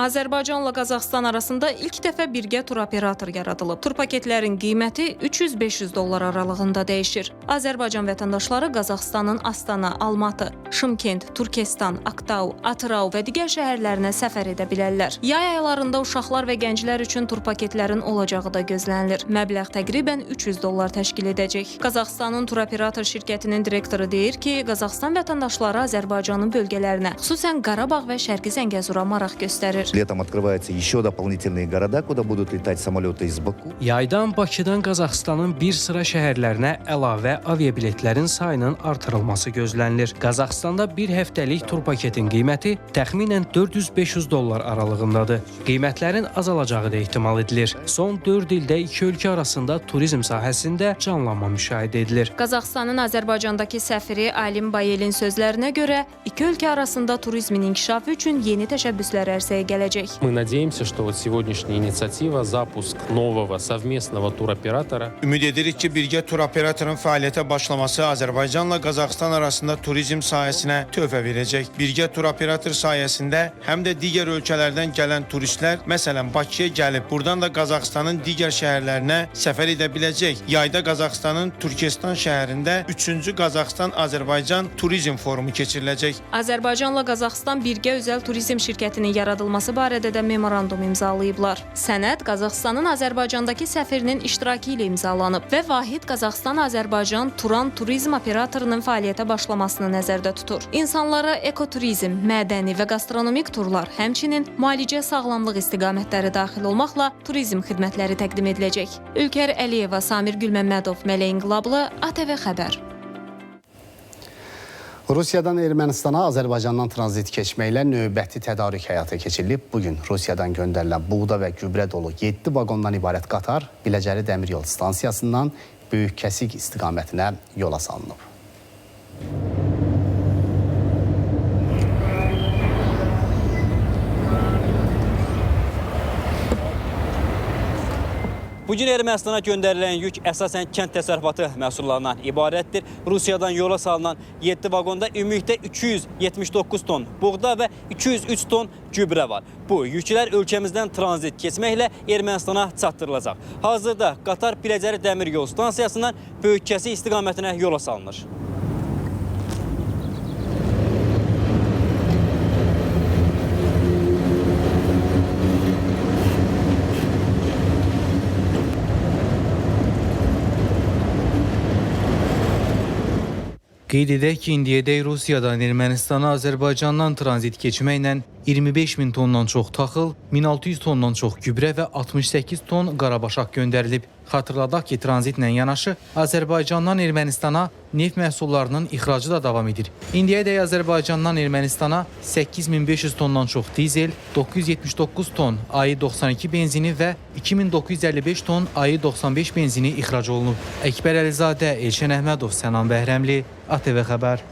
Azərbaycanla Qazaxıstan arasında ilk dəfə birgə tur operator yaradılıb. Tur paketlərin qiyməti $300-500 aralığında dəyişir. Azərbaycan vətəndaşları Qazaxıstanın Astana, Almatı, Şımkent, Turkestan, Aktau, Atırau və digər şəhərlərinə səfər edə bilərlər. Yay aylarında uşaqlar və gənclər üçün tur paketlərin olacağı da gözlənilir. Məbləğ təqribən $300 təşkil edəcək. Qazaxıstanın tur operator şirkətinin direktoru deyir ki, Qazaxıstan vətəndaşları Azərbaycanın bölgələrinə, xüsusən Qarabağ və Şərqi Zəngəzura maraq göstərir. Летом открываются еще дополнительные города, куда будут летать самолеты из Баку. Yaydan Bakıdan Qazaxıstanın bir sıra şəhərlərinə əlavə aviabiletlərin sayının artırılması gözlənilir. Qazaxıstanda bir həftəlik tur paketin qiyməti təxminən $400-500 aralığındadır. Qiymətlərin azalacağı da ehtimal edilir. Son 4 ildə iki ölkə arasında turizm sahəsində canlanma müşahidə edilir. Qazaxıstanın Azərbaycandakı səfiri Alim Bayelin sözlərinə görə iki ölkə arasında turizmin inkişafı üçün yeni təşəbbüslər ərsəyə gələcək. Мы надеемся, что вот сегодняшняя инициатива, запуск нового совместного туроператора. Ümid edirik ki, birgə tur operatorun fəaliyyətə başlaması Azərbaycanla Qazaxıstan arasında turizm sahəsinə töhfə verəcək. Birgə tur operator sayəsində həm də digər ölkələrdən gələn turistlər, məsələn Bakıya gəlib, buradan da Qazaxıstanın digər şəhərlərinə səfər edə biləcək. Yayda Qazaxıstanın Türkistan şəhərində 3-cü Qazaxıstan-Azərbaycan turizm forumu keçiriləcək. Azərbaycanla Qazaxıstan birgə özəl turizm şirkətinin yaradılması barədə də memorandum imzalayıblar. Sənəd Qazaxıstanın Azərbaycandakı səfirinin iştirakı ilə imzalanıb və vahid Qazaxıstan-Azərbaycan Turan turizm operatorunun fəaliyyətə başlamasını nəzərdə tutur. İnsanlara ekoturizm, mədəni və gastronomik turlar, həmçinin müalicə sağlamlıq istiqamətləri daxil olmaqla turizm xidmətləri təqdim ediləcək. Ülkər Əliyeva, Samir Gülməmmədov, Mələyin Qlablı, ATV Xəbər. Rusiyadan Ermənistana Azərbaycandan tranzit keçməklə növbəti tədarük həyata keçirilib. Bugün Rusiyadan göndərilən buğda və gübrə dolu 7 vaqondan ibarət qatar Biləcəri Dəmiryol stansiyasından Böyük Kəsik istiqamətinə yola salınıb. Bugün Ermənistana göndərilən yük əsasən kənd təsərrüfatı məhsullarından ibarətdir. Rusiyadan yola salınan 7 vaqonda ümumilikdə 279 ton buğda və 203 ton gübrə var. Bu yüklər ölkəmizdən tranzit keçməklə Ermənistana çatdırılacaq. Hazırda qatar Biləcəri Dəmiryol stansiyasından Böyük Kəsik istiqamətinə yola salınır. Qeyd edək ki, indiyədək Rusiyadan Ermənistana Azərbaycandan tranzit keçməklə 25.000 tondan çox taxıl, 1600 tondan çox gübrə və 68 ton qarabaşaq göndərilib. Xatırladaq ki, tranzitlə yanaşı Azərbaycandan Ermənistana neft məhsullarının ixracı da davam edir. İndiyədək Azərbaycandan Ermənistana 8500 tondan çox dizel, 979 ton AI-92 benzini və 2955 ton AI-95 benzini ixrac olunub. Əkbər Əlizadə, Elşən Əhmədov, Sənan Bəhrəmli, ATV Xəbər.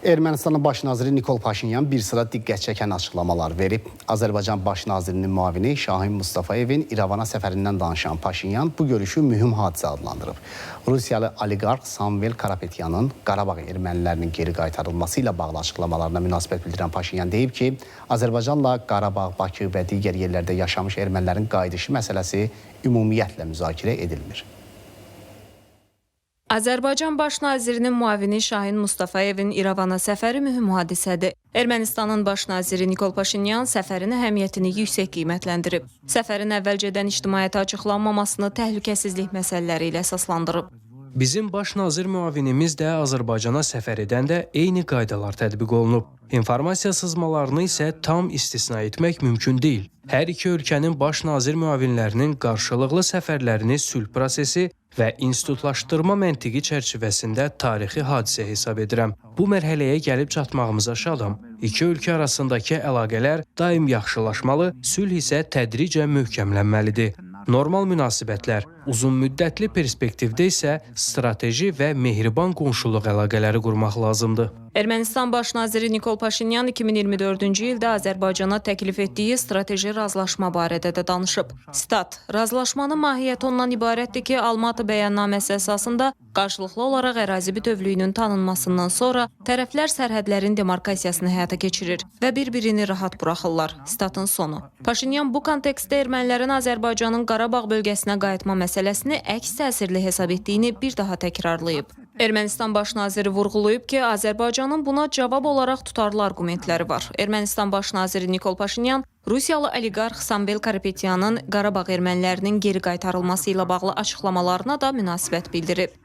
Ermənistanın baş naziri Nikol Paşinyan bir sıra diqqət çəkən açıqlamalar verib. Azərbaycan baş nazirinin müavini Şahin Mustafayevin İrəvana səfərindən danışan Paşinyan bu görüşü mühüm hadisə adlandırıb. Rusiyalı oliqarx Samvel Karapetyanın Qarabağ ermənilərinin geri qaytarılması ilə bağlı açıqlamalarına münasibət bildirən Paşinyan deyib ki, Azərbaycanla Qarabağ, Bakı və digər yerlərdə yaşamış ermənilərin qayıdışı məsələsi ümumiyyətlə müzakirə edilmir. Azərbaycan baş nazirinin müavini Şahin Mustafayevin İrəvana səfəri mühüm hadisədir. Ermənistanın baş naziri Nikol Paşinyan səfərin əhəmiyyətini yüksək qiymətləndirib. Səfərin əvvəlcədən ictimaiyyətə açıqlanmamasını təhlükəsizlik məsələləri ilə əsaslandırıb. Bizim baş nazir müavinimiz də Azərbaycana səfər edəndə eyni qaydalar tətbiq olunub. İnformasiya sızmalarını isə tam istisna etmək mümkün deyil. Hər iki ölkənin baş nazir müavinlərinin qarşılıqlı səfərlərini sülh prosesi və institutlaşdırma məntiqi çərçivəsində tarixi hadisə hesab edirəm. Bu mərhələyə gəlib çatmağımıza şadam. İki ölkə arasındakı əlaqələr daim yaxşılaşmalı, sülh isə tədricən möhkəmlənməlidir. Normal münasibətlər, uzun müddətli perspektivdə isə strateji və mehriban qonşuluq əlaqələri qurmaq lazımdır. Ermənistan baş naziri Nikol Paşinyan 2024-cü ildə Azərbaycana təklif etdiyi strateji razılaşma barədə də danışıb. Stat, razılaşmanın mahiyyəti ondan ibarətdir ki, Almatı bəyannaməsi əsasında qarşılıqlı olaraq ərazi bütövlüyünün tanınmasından sonra tərəflər sərhədlərin demarkasiyasını həyata keçirir və bir-birini rahat buraxırlar. Statın sonu. Paşinyan bu kontekstdə ermənilərin Azərbaycanın Qarabağ bölgəsinə qayıtma məsələsini əks təsirli hesab etdiyini bir daha təkrarlayıb. Ermənistan baş naziri vurğulayıb ki, Azərbaycanın buna cavab olaraq tutarlı argumentləri var. Ermənistan baş naziri Nikol Paşinyan Rusiyalı oliqarx Samvel Karapetyanın Qarabağ ermənilərinin geri qaytarılması ilə bağlı açıqlamalarına da münasibət bildirib.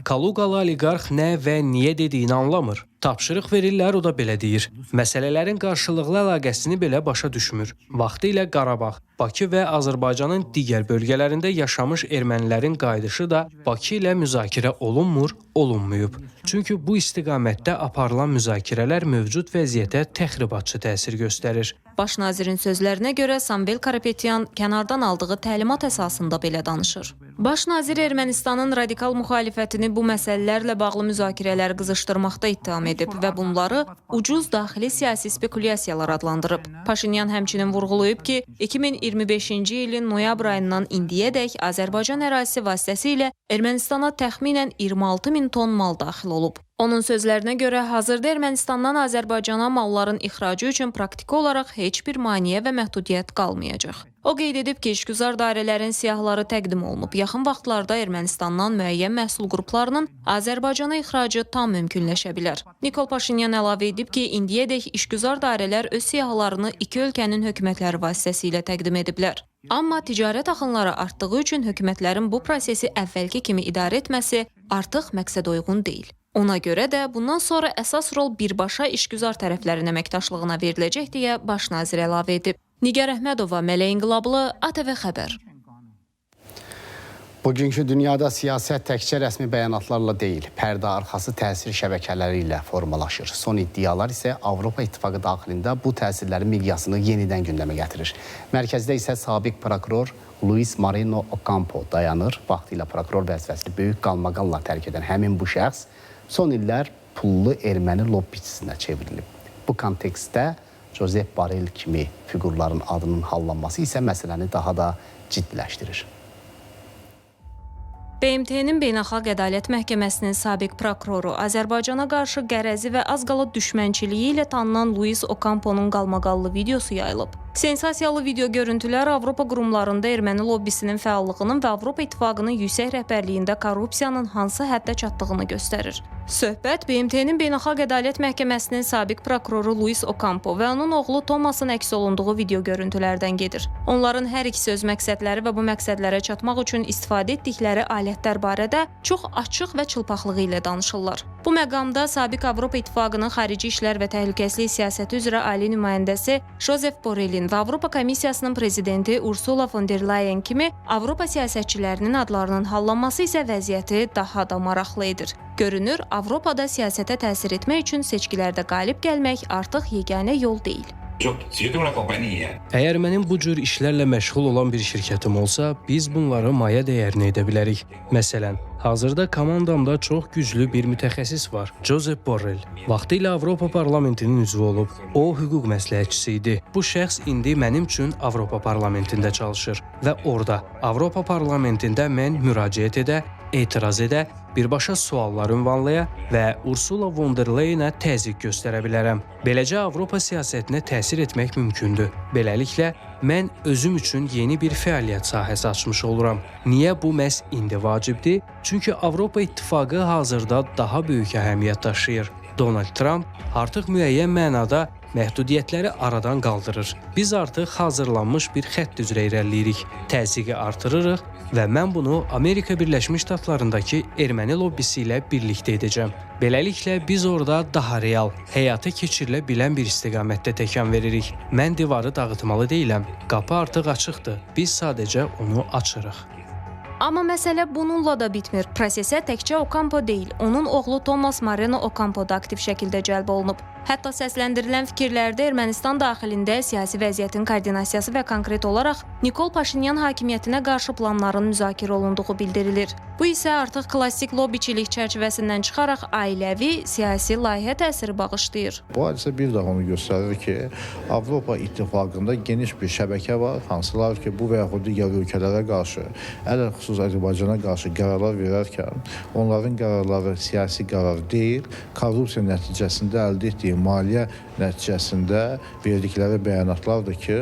Kaluqalı oliqarx nə və niyə dediyini anlamır. Tapşırıq verirlər, o da belə deyir. Məsələlərin qarşılıqlı əlaqəsini belə başa düşmür. Vaxtilə Qarabağ, Bakı və Azərbaycanın digər bölgələrində yaşamış ermənilərin qayıdışı da Bakı ilə müzakirə olunmur, olunmayıb. Çünki bu istiqamətdə aparılan müzakirələr mövcud vəziyyətə təxribatçı təsir göstərir. Baş nazirin sözlərinə görə Samvel Karapetyan kənardan aldığı təlimat əsasında belə danışır. Baş nazir Ermənistanın radikal müxalifətini bu məsələlərlə bağlı müzakirələr qızışdırmaqda ittiham edib və bunları ucuz daxili siyasi spekulyasiyalar adlandırıb. Paşinyan həmçinin vurğulayıb ki, 2025-ci ilin noyabr ayından indiyədək Azərbaycan ərazisi vasitəsilə Ermənistana təxminən 26 min ton mal daxil olub. Onun sözlərinə görə hazırda Ermənistandan Azərbaycana malların ixracı üçün praktiki olaraq heç bir maneə və məhdudiyyət qalmayacaq. O qeyd edib ki, işgüzar dairələrin siyahıları təqdim olunub. Yaxın vaxtlarda Ermənistandan müəyyən məhsul qruplarının Azərbaycana ixracı tam mümkünləşə bilər. Nikol Paşinyan əlavə edib ki, indiyədək işgüzar dairələr öz siyahılarını iki ölkənin hökumətləri vasitəsilə təqdim ediblər. Amma ticarət axınları artdığı üçün hökumətlərin bu prosesi əvvəlki kimi idarə etməsi artıq məqsəd uyğun deyil. Ona görə də bundan sonra əsas rol birbaşa işgüzar tərəflərin əməkdaşlığına veriləcək deyə baş nazir əlavə edib. Nigar Əhmədova, Mələy İnqilablı, ATV Xəbər. Bugünkü dünyada siyasət təkcə rəsmi bəyanatlarla deyil, pərdə arxası təsir şəbəkələri ilə formalaşır. Son iddialar isə Avropa İttifaqı daxilində bu təsirlərin miqyasını yenidən gündəmə gətirir. Mərkəzdə isə sabiq prokuror Luis Moreno Ocampo dayanır. Vaxtilə prokuror vəzifəsini böyük qalmaqalla tərk edən həmin bu şəxs son illər pullu erməni lobbiçisinə çevrilib. Bu kontekstdə Josep Borrell kimi fiqurların adının hallanması isə məsələni daha da ciddiləşdirir. BMT-nin Beynəlxalq Ədalət Məhkəməsinin sabiq prokuroru Azərbaycana qarşı qərəzi və az qala düşmənçiliyi ilə tanınan Luis Ocampo'nun qalmaqallı videosu yayılıb. Sensasiyalı video görüntülər Avropa qurumlarında erməni lobbisinin fəallığının və Avropa İttifaqının yüksək rəhbərliyində korrupsiyanın hansı həddə çatdığını göstərir. Söhbət BMT-nin Beynəlxalq Ədalət Məhkəməsinin sabiq prokuroru Luis Ocampo və onun oğlu Thomasın əks olunduğu video görüntülərdən gedir. Onların hər ikisi öz məqsədləri və bu məqsədlərə çatmaq üçün istifadə etdikləri alətlər barədə çox açıq və çılpaqlığı ilə danışırlar. Bu məqamda sabiq Avropa İttifaqının Xarici İşlər və Təhlükəsizlik Siyasəti üzrə ali nümayəndəsi Josep Borrellin və Avropa Komissiyasının prezidenti Ursula von der Leyen kimi Avropa siyasətçilərinin adlarının hallanması isə vəziyyəti daha da maraqlı edir. Görünür, Avropada siyasətə təsir etmək üçün seçkilərdə qalib gəlmək artıq yeganə yol deyil. Əgər mənim bu cür işlərlə məşğul olan bir şirkətim olsa, biz bunları maya dəyərinə edə bilərik. Məsələn, hazırda komandamda çox güclü bir mütəxəssis var, Josep Borrell. Vaxtilə Avropa Parlamentinin üzvü olub. O, hüquq məsləhətçisi idi. Bu şəxs indi mənim üçün Avropa Parlamentində çalışır və orada, Avropa Parlamentində mən müraciət edə, etiraz edə, birbaşa suallar ünvanlaya və Ursula von der Leyenə təzyiq göstərə bilərəm. Beləcə Avropa siyasətinə təsir etmək mümkündür. Beləliklə, mən özüm üçün yeni bir fəaliyyət sahəsi açmış oluram. Niyə bu məhz indi vacibdir? Çünki Avropa İttifaqı hazırda daha böyük əhəmiyyət daşıyır. Donald Trump artıq müəyyən mənada məhdudiyyətləri aradan qaldırır. Biz artıq hazırlanmış bir xətt üzrə irəliləyirik, təzyiqi artırırıq və mən bunu Amerika Birləşmiş Ştatlarındakı erməni lobbisi ilə birlikdə edəcəm. Beləliklə, biz orada daha real, həyata keçirilə bilən bir istiqamətdə təkan veririk. Mən divarı dağıtmalı deyiləm, qapı artıq açıqdır, biz sadəcə onu açırıq. Amma məsələ bununla da bitmir. Prosesə təkcə Ocampo deyil, onun oğlu Thomas Moreno Ocampo da aktiv şəkildə cəlb olunub. Hətta səsləndirilən fikirlərdə Ermənistan daxilində siyasi vəziyyətin koordinasiyası və konkret olaraq Nikol Paşinyan hakimiyyətinə qarşı planların müzakirə olunduğu bildirilir. Bu isə artıq klassik lobbiçilik çərçivəsindən çıxaraq ailəvi, siyasi layihə təsiri bağışlayır. Bu hadisə bir daha onu göstərir ki, Avropa İttifaqında geniş bir şəbəkə var, hansılar ki, bu və yaxud digər ölkələrə qarşı, ələlxüsus Azərbaycana qarşı qərarlar verərkən, onların qərarları siyasi qərar deyil, korrupsiya nəticəsində əldə etdiyi maliyyə nəticəsində verdikləri bəyanatlardır ki,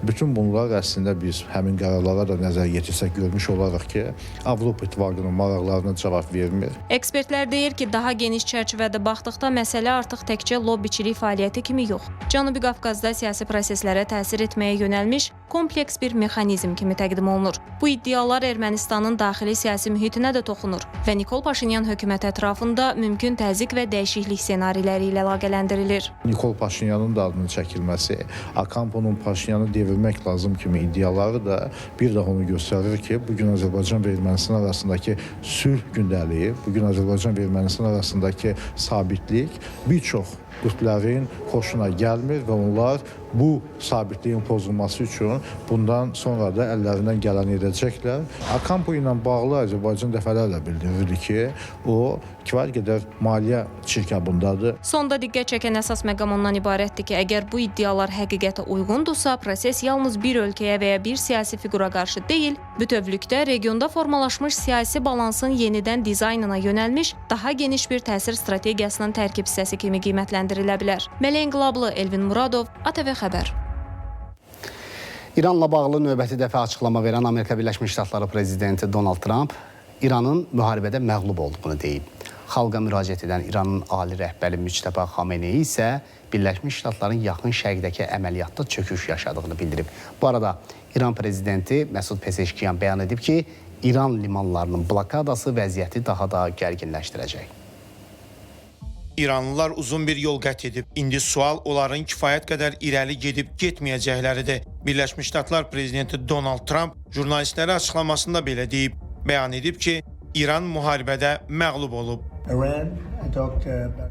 bütün bunlar əslində biz həmin qərarlara da nəzər yetirsək görmüş olaraq ki, Avropa İttifaqının maraqlarına cavab vermir. Ekspertlər deyir ki, daha geniş çərçivədə baxdıqda məsələ artıq təkcə lobbiçilik fəaliyyəti kimi yox, Cənubi Qafqazda siyasi proseslərə təsir etməyə yönəlmiş kompleks bir mexanizm kimi təqdim olunur. Bu iddialar Ermənistanın daxili siyasi mühitinə də toxunur və Nikol Paşinyan hökuməti ətrafında mümkün təzyiq və dəyişiklik ssenariləri ilə əlaqələndirilir. Nikol Paşinyanın da adının çəkilməsi, Akamponun Paşinyanı devirmək lazım kimi iddiaları da bir daha onu göstərir ki, bugün Azərbaycan və Ermənistan arasındakı sülh gündəliyi, bugün Azərbaycan və Ermənistan arasındakı sabitlik bir çox qütblərin xoşuna gəlmir və onlar bu sabitliyin pozulması üçün bundan sonra da əllərindən gələni edəcəklər. Akampo ilə bağlı Azərbaycan dəfələrlə bildirirdi ki, o kifayət qədər maliyyə çirkabındadır. Sonda diqqət çəkən əsas məqam ondan ibarətdir ki, əgər bu iddialar həqiqətə uyğundursa, proses yalnız bir ölkəyə və ya bir siyasi fiqura qarşı deyil, bütövlükdə regionda formalaşmış siyasi balansın yenidən dizaynına yönəlmiş daha geniş bir təsir strategiyasının tərkib hissəsi kimi qiymətləndirilə bilər. Mələk İnqilablı, Elvin Muradov, ATV Xəbər. İranla bağlı növbəti dəfə açıqlama verən Amerika Birləşmiş Ştatları prezidenti Donald Trump İranın müharibədə məğlub olduğunu deyib. Xalqa müraciət edən İranın ali rəhbəri Müçtəba Xameneyi isə Birləşmiş Ştatların yaxın şərqdəki əməliyyatda çöküş yaşadığını bildirib. Bu arada İran prezidenti Məsud Pezeşkiyan bəyan edib ki, İran limanlarının blokadası vəziyyəti daha da gərginləşdirəcək. İranlılar uzun bir yol qət edib. İndi sual onların kifayət qədər irəli gedib getməyəcəkləridir. Birləşmiş Ştatlar prezidenti Donald Trump jurnalistlərə açıqlamasında belə deyib. Bəyan edib ki, İran müharibədə məğlub olub.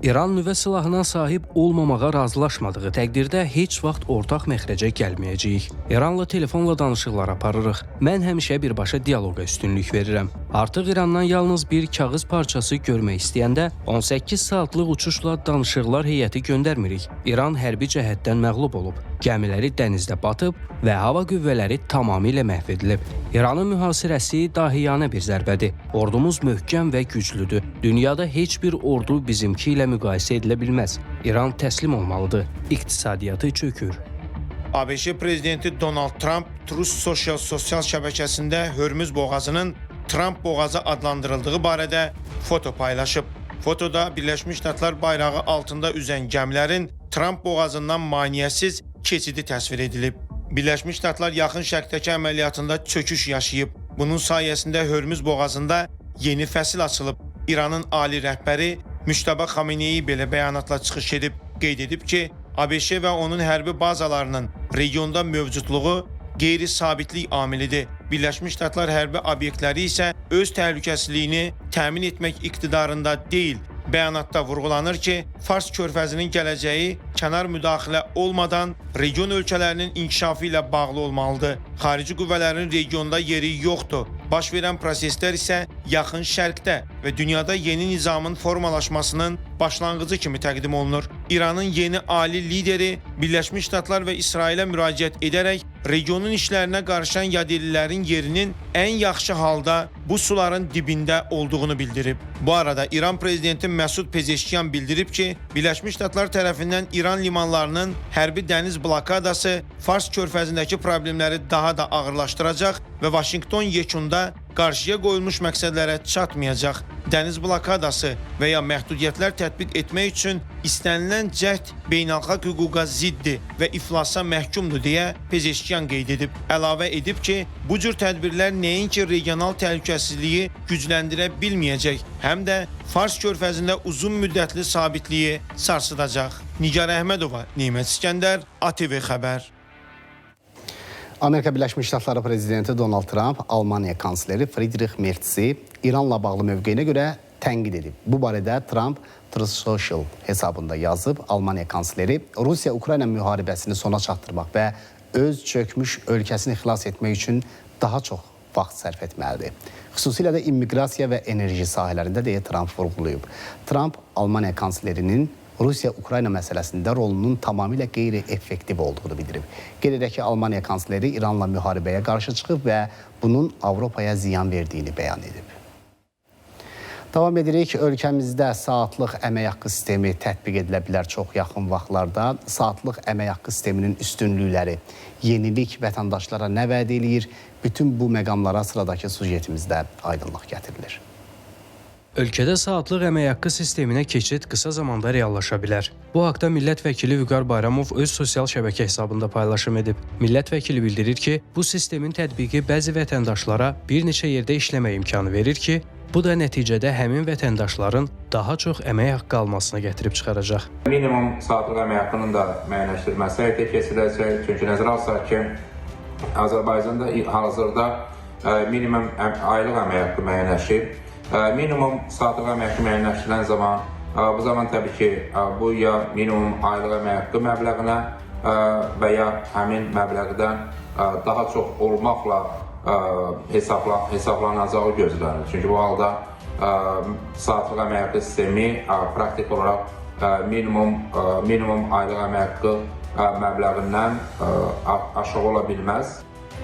İran nüvə silahına sahib olmamağa razılaşmadığı təqdirdə heç vaxt ortaq məxrəcə gəlməyəcəyik. İranla telefonla danışıqlar aparırıq. Mən həmişə birbaşa dialoqa üstünlük verirəm. Artıq İrandan yalnız bir kağız parçası görmək istəyəndə 18 saatlıq uçuşla danışıqlar heyəti göndərmirik. İran hərbi cəhətdən məğlub olub. Gəmiləri dənizdə batıb və hava qüvvələri tamamilə məhv edilib. İranın mühasirəsi dahiyanə bir zərbədir. Ordumuz möhkəm və güclüdür. Dünyada heç bir ordu bizimki ilə müqayisə edilə bilməz. İran təslim olmalıdır. İqtisadiyyatı çökür. ABŞ prezidenti Donald Trump Truth Social sosial şəbəkəsində Hörmüz boğazının Trump boğazı adlandırıldığı barədə foto paylaşıb. Fotoda Birləşmiş Ştatlar bayrağı altında üzən gəmilərin Trump boğazından maneəsiz keçidi təsvir edilib. Birləşmiş Ştatlar yaxın şərqdəki əməliyyatında çöküş yaşayıb. Bunun sayəsində Hörmüz boğazında yeni fəsil açılıb. İranın ali rəhbəri Müçtəba Xameneyi belə bəyanatla çıxış edib. Qeyd edib ki, ABŞ və onun hərbi bazalarının regionda mövcudluğu qeyri-sabitlik amilidir. Birləşmiş Ştatlar hərbi obyektləri isə öz təhlükəsizliyini təmin etmək iqtidarında deyil. Bəyanatda vurğulanır ki, Fars körfəzinin gələcəyi kənar müdaxilə olmadan region ölkələrinin inkişafı ilə bağlı olmalıdır. Xarici qüvvələrin regionda yeri yoxdur. Baş verən proseslər isə yaxın şərqdə və dünyada yeni nizamın formalaşmasının başlanğıcı kimi təqdim olunur. İranın yeni ali lideri Birləşmiş Ştatlar və İsrailə müraciət edərək regionun işlərinə qarışan yadellilərin yerinin ən yaxşı halda bu suların dibində olduğunu bildirib. Bu arada İran prezidenti Məsud Pezeşkiyan bildirib ki, Birləşmiş Ştatlar tərəfindən İran limanlarının hərbi dəniz blokadası Fars körfəzindəki problemləri daha da ağırlaşdıracaq və Vaşinqton yekunda qarşıya qoyulmuş məqsədlərə çatmayacaq. Dəniz blokadası və ya məhdudiyyətlər tətbiq etmək üçün istənilən cəhd beynəlxalq hüquqa ziddir və iflasa məhkumdur deyə Pezeşkiyan qeyd edib. Əlavə edib ki, bu cür tədbirlər nəinki regional təhlükəsizliyi gücləndirə bilməyəcək, həm də Fars körfəzində uzun müddətli sabitliyi sarsıdacaq. Nigar Əhmədova, Nimət İskəndər, ATV Xəbər. Amerika Birləşmiş Ştatları prezidenti Donald Trump Almaniya kansleri Friedrich Merz'i İranla bağlı mövqeyinə görə tənqid edib. Bu barədə Trump Truth Social hesabında yazıb, Almaniya kansleri Rusiya-Ukrayna müharibəsini sona çatdırmaq və öz çökmüş ölkəsini xilas etmək üçün daha çox vaxt sərf etməlidir. Xüsusilə də immiqrasiya və enerji sahələrində deyə Trump vurğulayıb. Trump Almaniya kanslerinin Rusiya-Ukrayna məsələsində rolunun tamamilə qeyri-effektiv olduğunu bildirib. Qeyd edək ki, Almaniya kansleri İranla müharibəyə qarşı çıxıb və bunun Avropaya ziyan verdiyini bəyan edib. Davam edirik. Ölkəmizdə saatlıq əmək haqqı sistemi tətbiq edilə bilər çox yaxın vaxtlarda. Saatlıq əmək haqqı sisteminin üstünlükləri, yenilik vətəndaşlara nə vəd eləyir? Bütün bu məqamlara sıradakı sujetimizdə aydınlıq gətirilir. Ölkədə saatlıq əmək haqqı sisteminə keçid qısa zamanda reallaşa bilər. Bu haqda millət vəkili Vüqar Bayramov öz sosial şəbəkə hesabında paylaşım edib. Millət vəkili bildirir ki, bu sistemin tətbiqi bəzi vətəndaşlara bir neçə yerdə işləmə imkanı verir ki, bu da nəticədə həmin vətəndaşların daha çox əmək haqqı almasına gətirib çıxaracaq. Minimum saatlıq əmək haqqının da müəyyənləşdirilməsi həyata keçiriləcək. Çünki nəzərə alsaq ki, Azərbaycanda hazırda minimum aylıq əmək haqqı müəyyənləşib. Minimum saatlıq əmək haqqı müəyyənləşdirilən zaman, bu zaman təbii ki, bu ya minimum aylıq əmək haqqı məbləğinə və ya həmin məbləğdən daha çox olmaqla hesablanacağı gözlənir. Çünki bu halda saatlıq əmək haqqı sistemi praktik olaraq minimum aylıq əmək haqqı məbləğindən aşağı ola bilməz.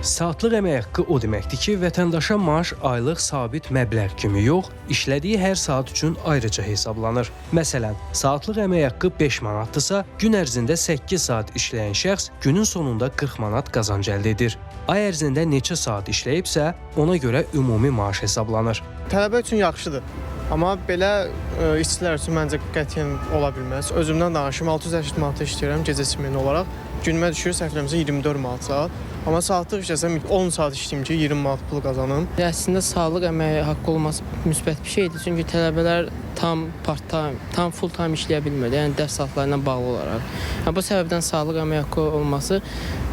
Saatlıq əmək haqqı o deməkdir ki, vətəndaşa maaş aylıq sabit məbləğ kimi yox, işlədiyi hər saat üçün ayrıca hesablanır. Məsələn, saatlıq əmək haqqı 5 manatdırsa, gün ərzində 8 saat işləyən şəxs günün sonunda 40 manat qazanc əldə edir. Ay ərzində neçə saat işləyibsə, ona görə ümumi maaş hesablanır. Tələbə üçün yaxşıdır. Amma belə işçilər üçün məncə qətiyyən ola bilməz. Özümdən danışım, 680 manat işləyirəm gecə çimeni olaraq. Günümə düşür səhvlərimizə 24 manat saat. Amma saatlıq işləsəm 10 saat işləyim ki, 20 manat pul qazanım. Əslində sağlıq əmək haqqı olması müsbət bir şeydir. Çünki tələbələr tam part-time, tam full-time işləyə bilmir. Yəni dərs saatlarına bağlı olaraq. Bu səbəbdən sağlıq əmək haqqı olması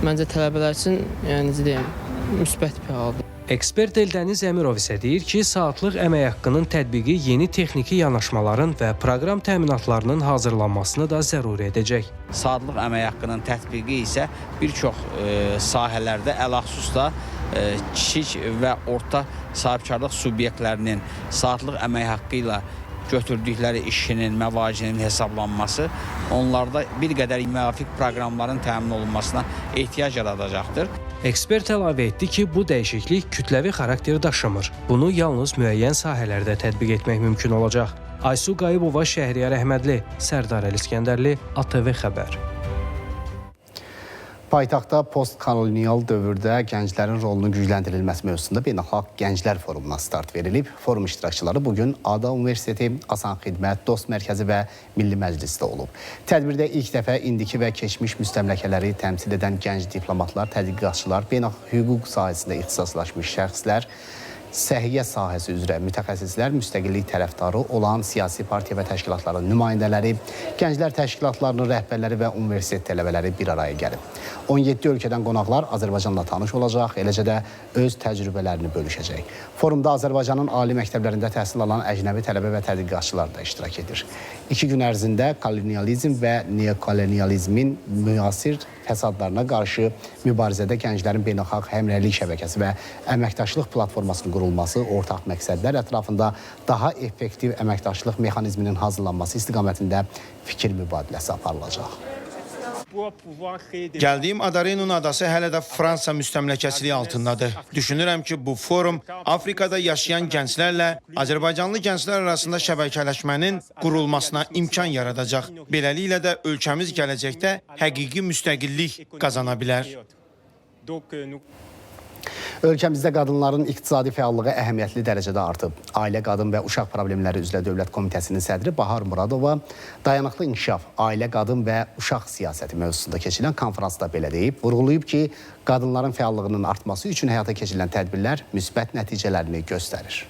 məncə tələbələr üçün, yəni necə deyim, müsbət bir haldır. Ekspert Eldəniz Əmirov isə deyir ki, saatlıq əmək haqqının tətbiqi yeni texniki yanaşmaların və proqram təminatlarının hazırlanmasını da zəruri edəcək. Saatlıq əmək haqqının tətbiqi isə bir çox sahələrdə ələxüsusda kiçik və orta sahibkarlıq subyektlərinin saatlıq əmək haqqı ilə götürdükləri işinin, məvacinin hesablanması onlarda bir qədər müvafiq proqramların təmin olunmasına ehtiyac yaradacaqdır. Ekspert əlavə etdi ki, bu dəyişiklik kütləvi xarakteri daşımır. Bunu yalnız müəyyən sahələrdə tətbiq etmək mümkün olacaq. Aysu Qayıbova, Şəhriyar Əhmədli, Sərdar Əliskəndərli, ATV Xəbər. Paytaxtda postkolonial dövrdə gənclərin rolunun gücləndirilməsi mövzusunda Beynəlxalq Gənclər Forumuna start verilib. Forum iştirakçıları bugün ADA Universiteti, Asan Xidmət, Dost Mərkəzi və Milli Məclisdə olub. Tədbirdə ilk dəfə indiki və keçmiş müstəmləkələri təmsil edən gənc diplomatlar, tədqiqatçılar, beynəlxalq hüquq sahəsində ixtisaslaşmış şəxslər, səhiyyə sahəsi üzrə mütəxəssislər, müstəqillik tərəfdarı olan siyasi partiya və təşkilatların nümayəndələri, gənclər təşkilatlarının rəhbərləri və universitet tələbələri bir araya gəlib. 17 ölkədən qonaqlar Azərbaycanla tanış olacaq, eləcə də öz təcrübələrini bölüşəcək. Forumda Azərbaycanın ali məktəblərində təhsil alan əcnəbi tələbə və tədqiqatçılar da iştirak edir. 2 gün ərzində kolonializm və neokolonializmin müasir fəsadlarına qarşı mübarizədə gənclərin beynəlxalq həmrəylik şəbəkəsi və əməkdaşlıq platformasının qurulması, ortaq məqsədlər ətrafında daha effektiv əməkdaşlıq mexanizminin hazırlanması istiqamətində fikir mübadiləsi aparılacaq. Gəldiyim Adarenun adası hələ də Fransa müstəmləkəçiliyi altındadır. Düşünürəm ki, bu forum Afrikada yaşayan gənclərlə Azərbaycanlı gənclər arasında şəbəkələşmənin qurulmasına imkan yaradacaq. Beləliklə də ölkəmiz gələcəkdə həqiqi müstəqillik qazana bilər. Ölkəmizdə qadınların iqtisadi fəallığı əhəmiyyətli dərəcədə artıb. Ailə, Qadın və Uşaq Problemləri üzrə Dövlət Komitəsinin sədri Bahar Muradova dayanıqlı inkişaf, ailə, qadın və uşaq siyasəti mövzusunda keçirilən konferansda belə deyib, vurğulayıb ki, qadınların fəallığının artması üçün həyata keçirilən tədbirlər müsbət nəticələrini göstərir.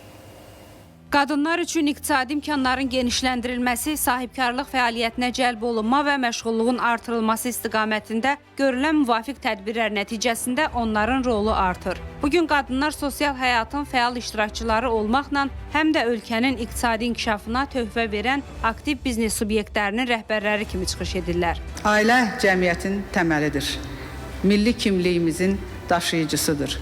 Qadınlar üçün iqtisadi imkanların genişləndirilməsi, sahibkarlıq fəaliyyətinə cəlb olunma və məşğulluğun artırılması istiqamətində görülən müvafiq tədbirlər nəticəsində onların rolu artır. Bugün qadınlar sosial həyatın fəal iştirakçıları olmaqla həm də ölkənin iqtisadi inkişafına töhfə verən aktiv biznes subyektlərinin rəhbərləri kimi çıxış edirlər. Ailə cəmiyyətin təməlidir. Milli kimliyimizin daşıyıcısıdır.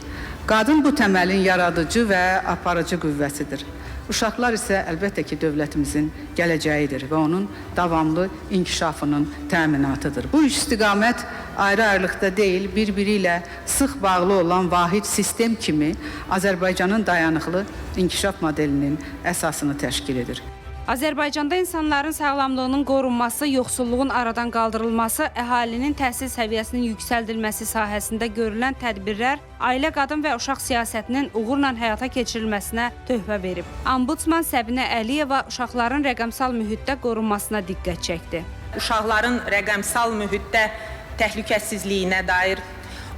Qadın bu təməlin yaradıcı və aparıcı qüvvəsidir. Uşaqlar isə əlbəttə ki, dövlətimizin gələcəyidir və onun davamlı inkişafının təminatıdır. Bu istiqamət ayrı-ayrılıqda deyil, bir-biri ilə sıx bağlı olan vahid sistem kimi Azərbaycanın dayanıqlı inkişaf modelinin əsasını təşkil edir. Azərbaycanda insanların sağlamlığının qorunması, yoxsulluğun aradan qaldırılması, əhalinin təhsil səviyyəsinin yüksəldilməsi sahəsində görülən tədbirlər ailə, qadın və uşaq siyasətinin uğurla həyata keçirilməsinə töhfə verib. Ombudsman Səbinə Əliyeva uşaqların rəqəmsal mühitdə qorunmasına diqqət çəkdi. Uşaqların rəqəmsal mühitdə təhlükəsizliyinə dair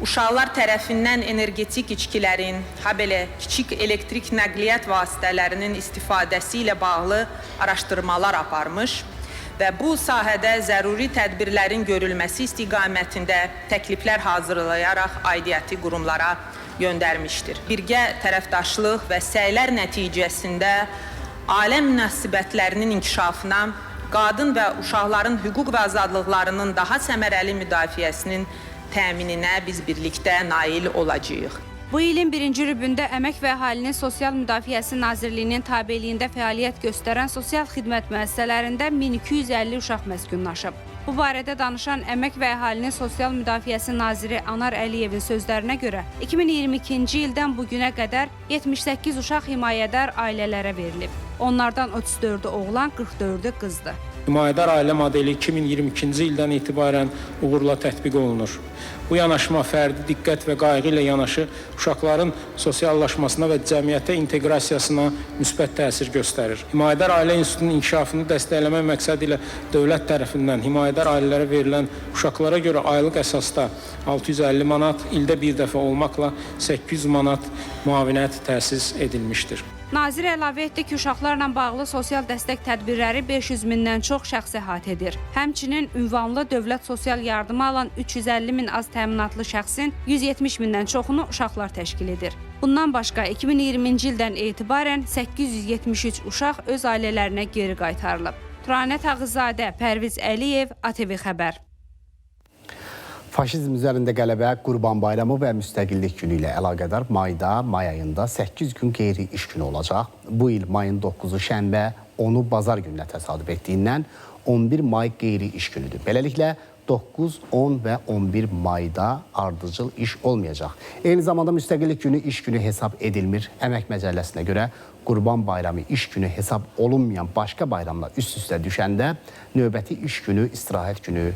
uşaqlar tərəfindən energetik içkilərin, habelə kiçik elektrik nəqliyyat vasitələrinin istifadəsi ilə bağlı araşdırmalar aparmış və bu sahədə zəruri tədbirlərin görülməsi istiqamətində təkliflər hazırlayaraq aidiyyəti qurumlara göndərmişdir. Birgə tərəfdaşlıq və səylər nəticəsində ailə münasibətlərinin inkişafına, qadın və uşaqların hüquq və azadlıqlarının daha səmərəli müdafiəsinin təmininə biz birlikdə nail olacağıq. Bu ilin birinci rübündə Əmək və Əhalinin Sosial Müdafiəsi Nazirliyinin tabeliyində fəaliyyət göstərən sosial xidmət müəssisələrində 1250 uşaq məskunlaşıb. Bu barədə danışan Əmək və Əhalinin Sosial Müdafiəsi Naziri Anar Əliyevin sözlərinə görə 2022-ci ildən bugünə qədər 78 uşaq himayədar ailələrə verilib. Onlardan 34-ü oğlan, 44-ü qızdır. Himayədar ailə modeli 2022-ci ildən etibarən uğurla tətbiq olunur. Bu yanaşma fərdi diqqət və qayğı ilə yanaşı uşaqların sosiallaşmasına və cəmiyyətə inteqrasiyasına müsbət təsir göstərir. Himayədar ailə institutunun inkişafını dəstəkləmək məqsədi ilə dövlət tərəfindən himayədar ailələrə verilən uşaqlara görə aylıq əsasda 650 manat, ildə bir dəfə olmaqla 800 manat müavinət təsis edilmişdir. Nazir əlavə etdi ki, uşaqlarla bağlı sosial dəstək tədbirləri 500 mindən çox şəxs əhatə edir. Həmçinin ünvanlı dövlət sosial yardımı alan 350 min az təminatlı şəxsin 170 mindən çoxunu uşaqlar təşkil edir. Bundan başqa 2020-ci ildən etibarən 873 uşaq öz ailələrinə geri qaytarılıb. Turanət Ağızadə, Pərviz Əliyev, ATV Xəbər. Faşizm üzərində qələbə, Qurban Bayramı və Müstəqillik Günü ilə əlaqədar may ayında 8 gün qeyri iş günü olacaq. Bu il mayın 9-u şənbə, 10-u bazar gününə təsadüf etdiyindən 11 may qeyri iş günüdür. Beləliklə 9, 10 və 11 mayda ardıcıl iş olmayacaq. Eyni zamanda Müstəqillik Günü iş günü hesab edilmir. Əmək Məcəlləsinə görə Qurban Bayramı iş günü hesab olunmayan başqa bayramlar üst-üstə düşəndə növbəti iş günü istirahət günü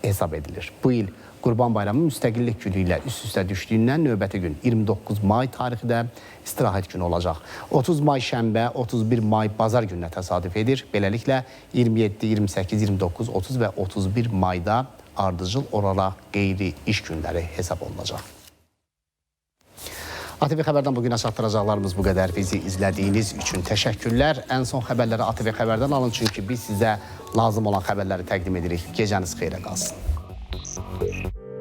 hesab edilir. Bu il Qurban Bayramı Müstəqillik Günü ilə üst-üstə düşdüyündən növbəti gün 29 may tarixi də istirahət günü olacaq. 30 may şənbə, 31 may bazar gününə təsadüf edir. Beləliklə 27, 28, 29, 30 və 31 mayda ardıcıl olaraq qeyri iş günləri hesab olunacaq. ATV Xəbərdən bugünə çatdıracaqlarımız bu qədər. Bizi izlədiyiniz üçün təşəkkürlər. Ən son xəbərləri ATV Xəbərdən alın, çünki biz sizə lazım olan xəbərləri təqdim edirik. Gecəniz xeyrə qalsın.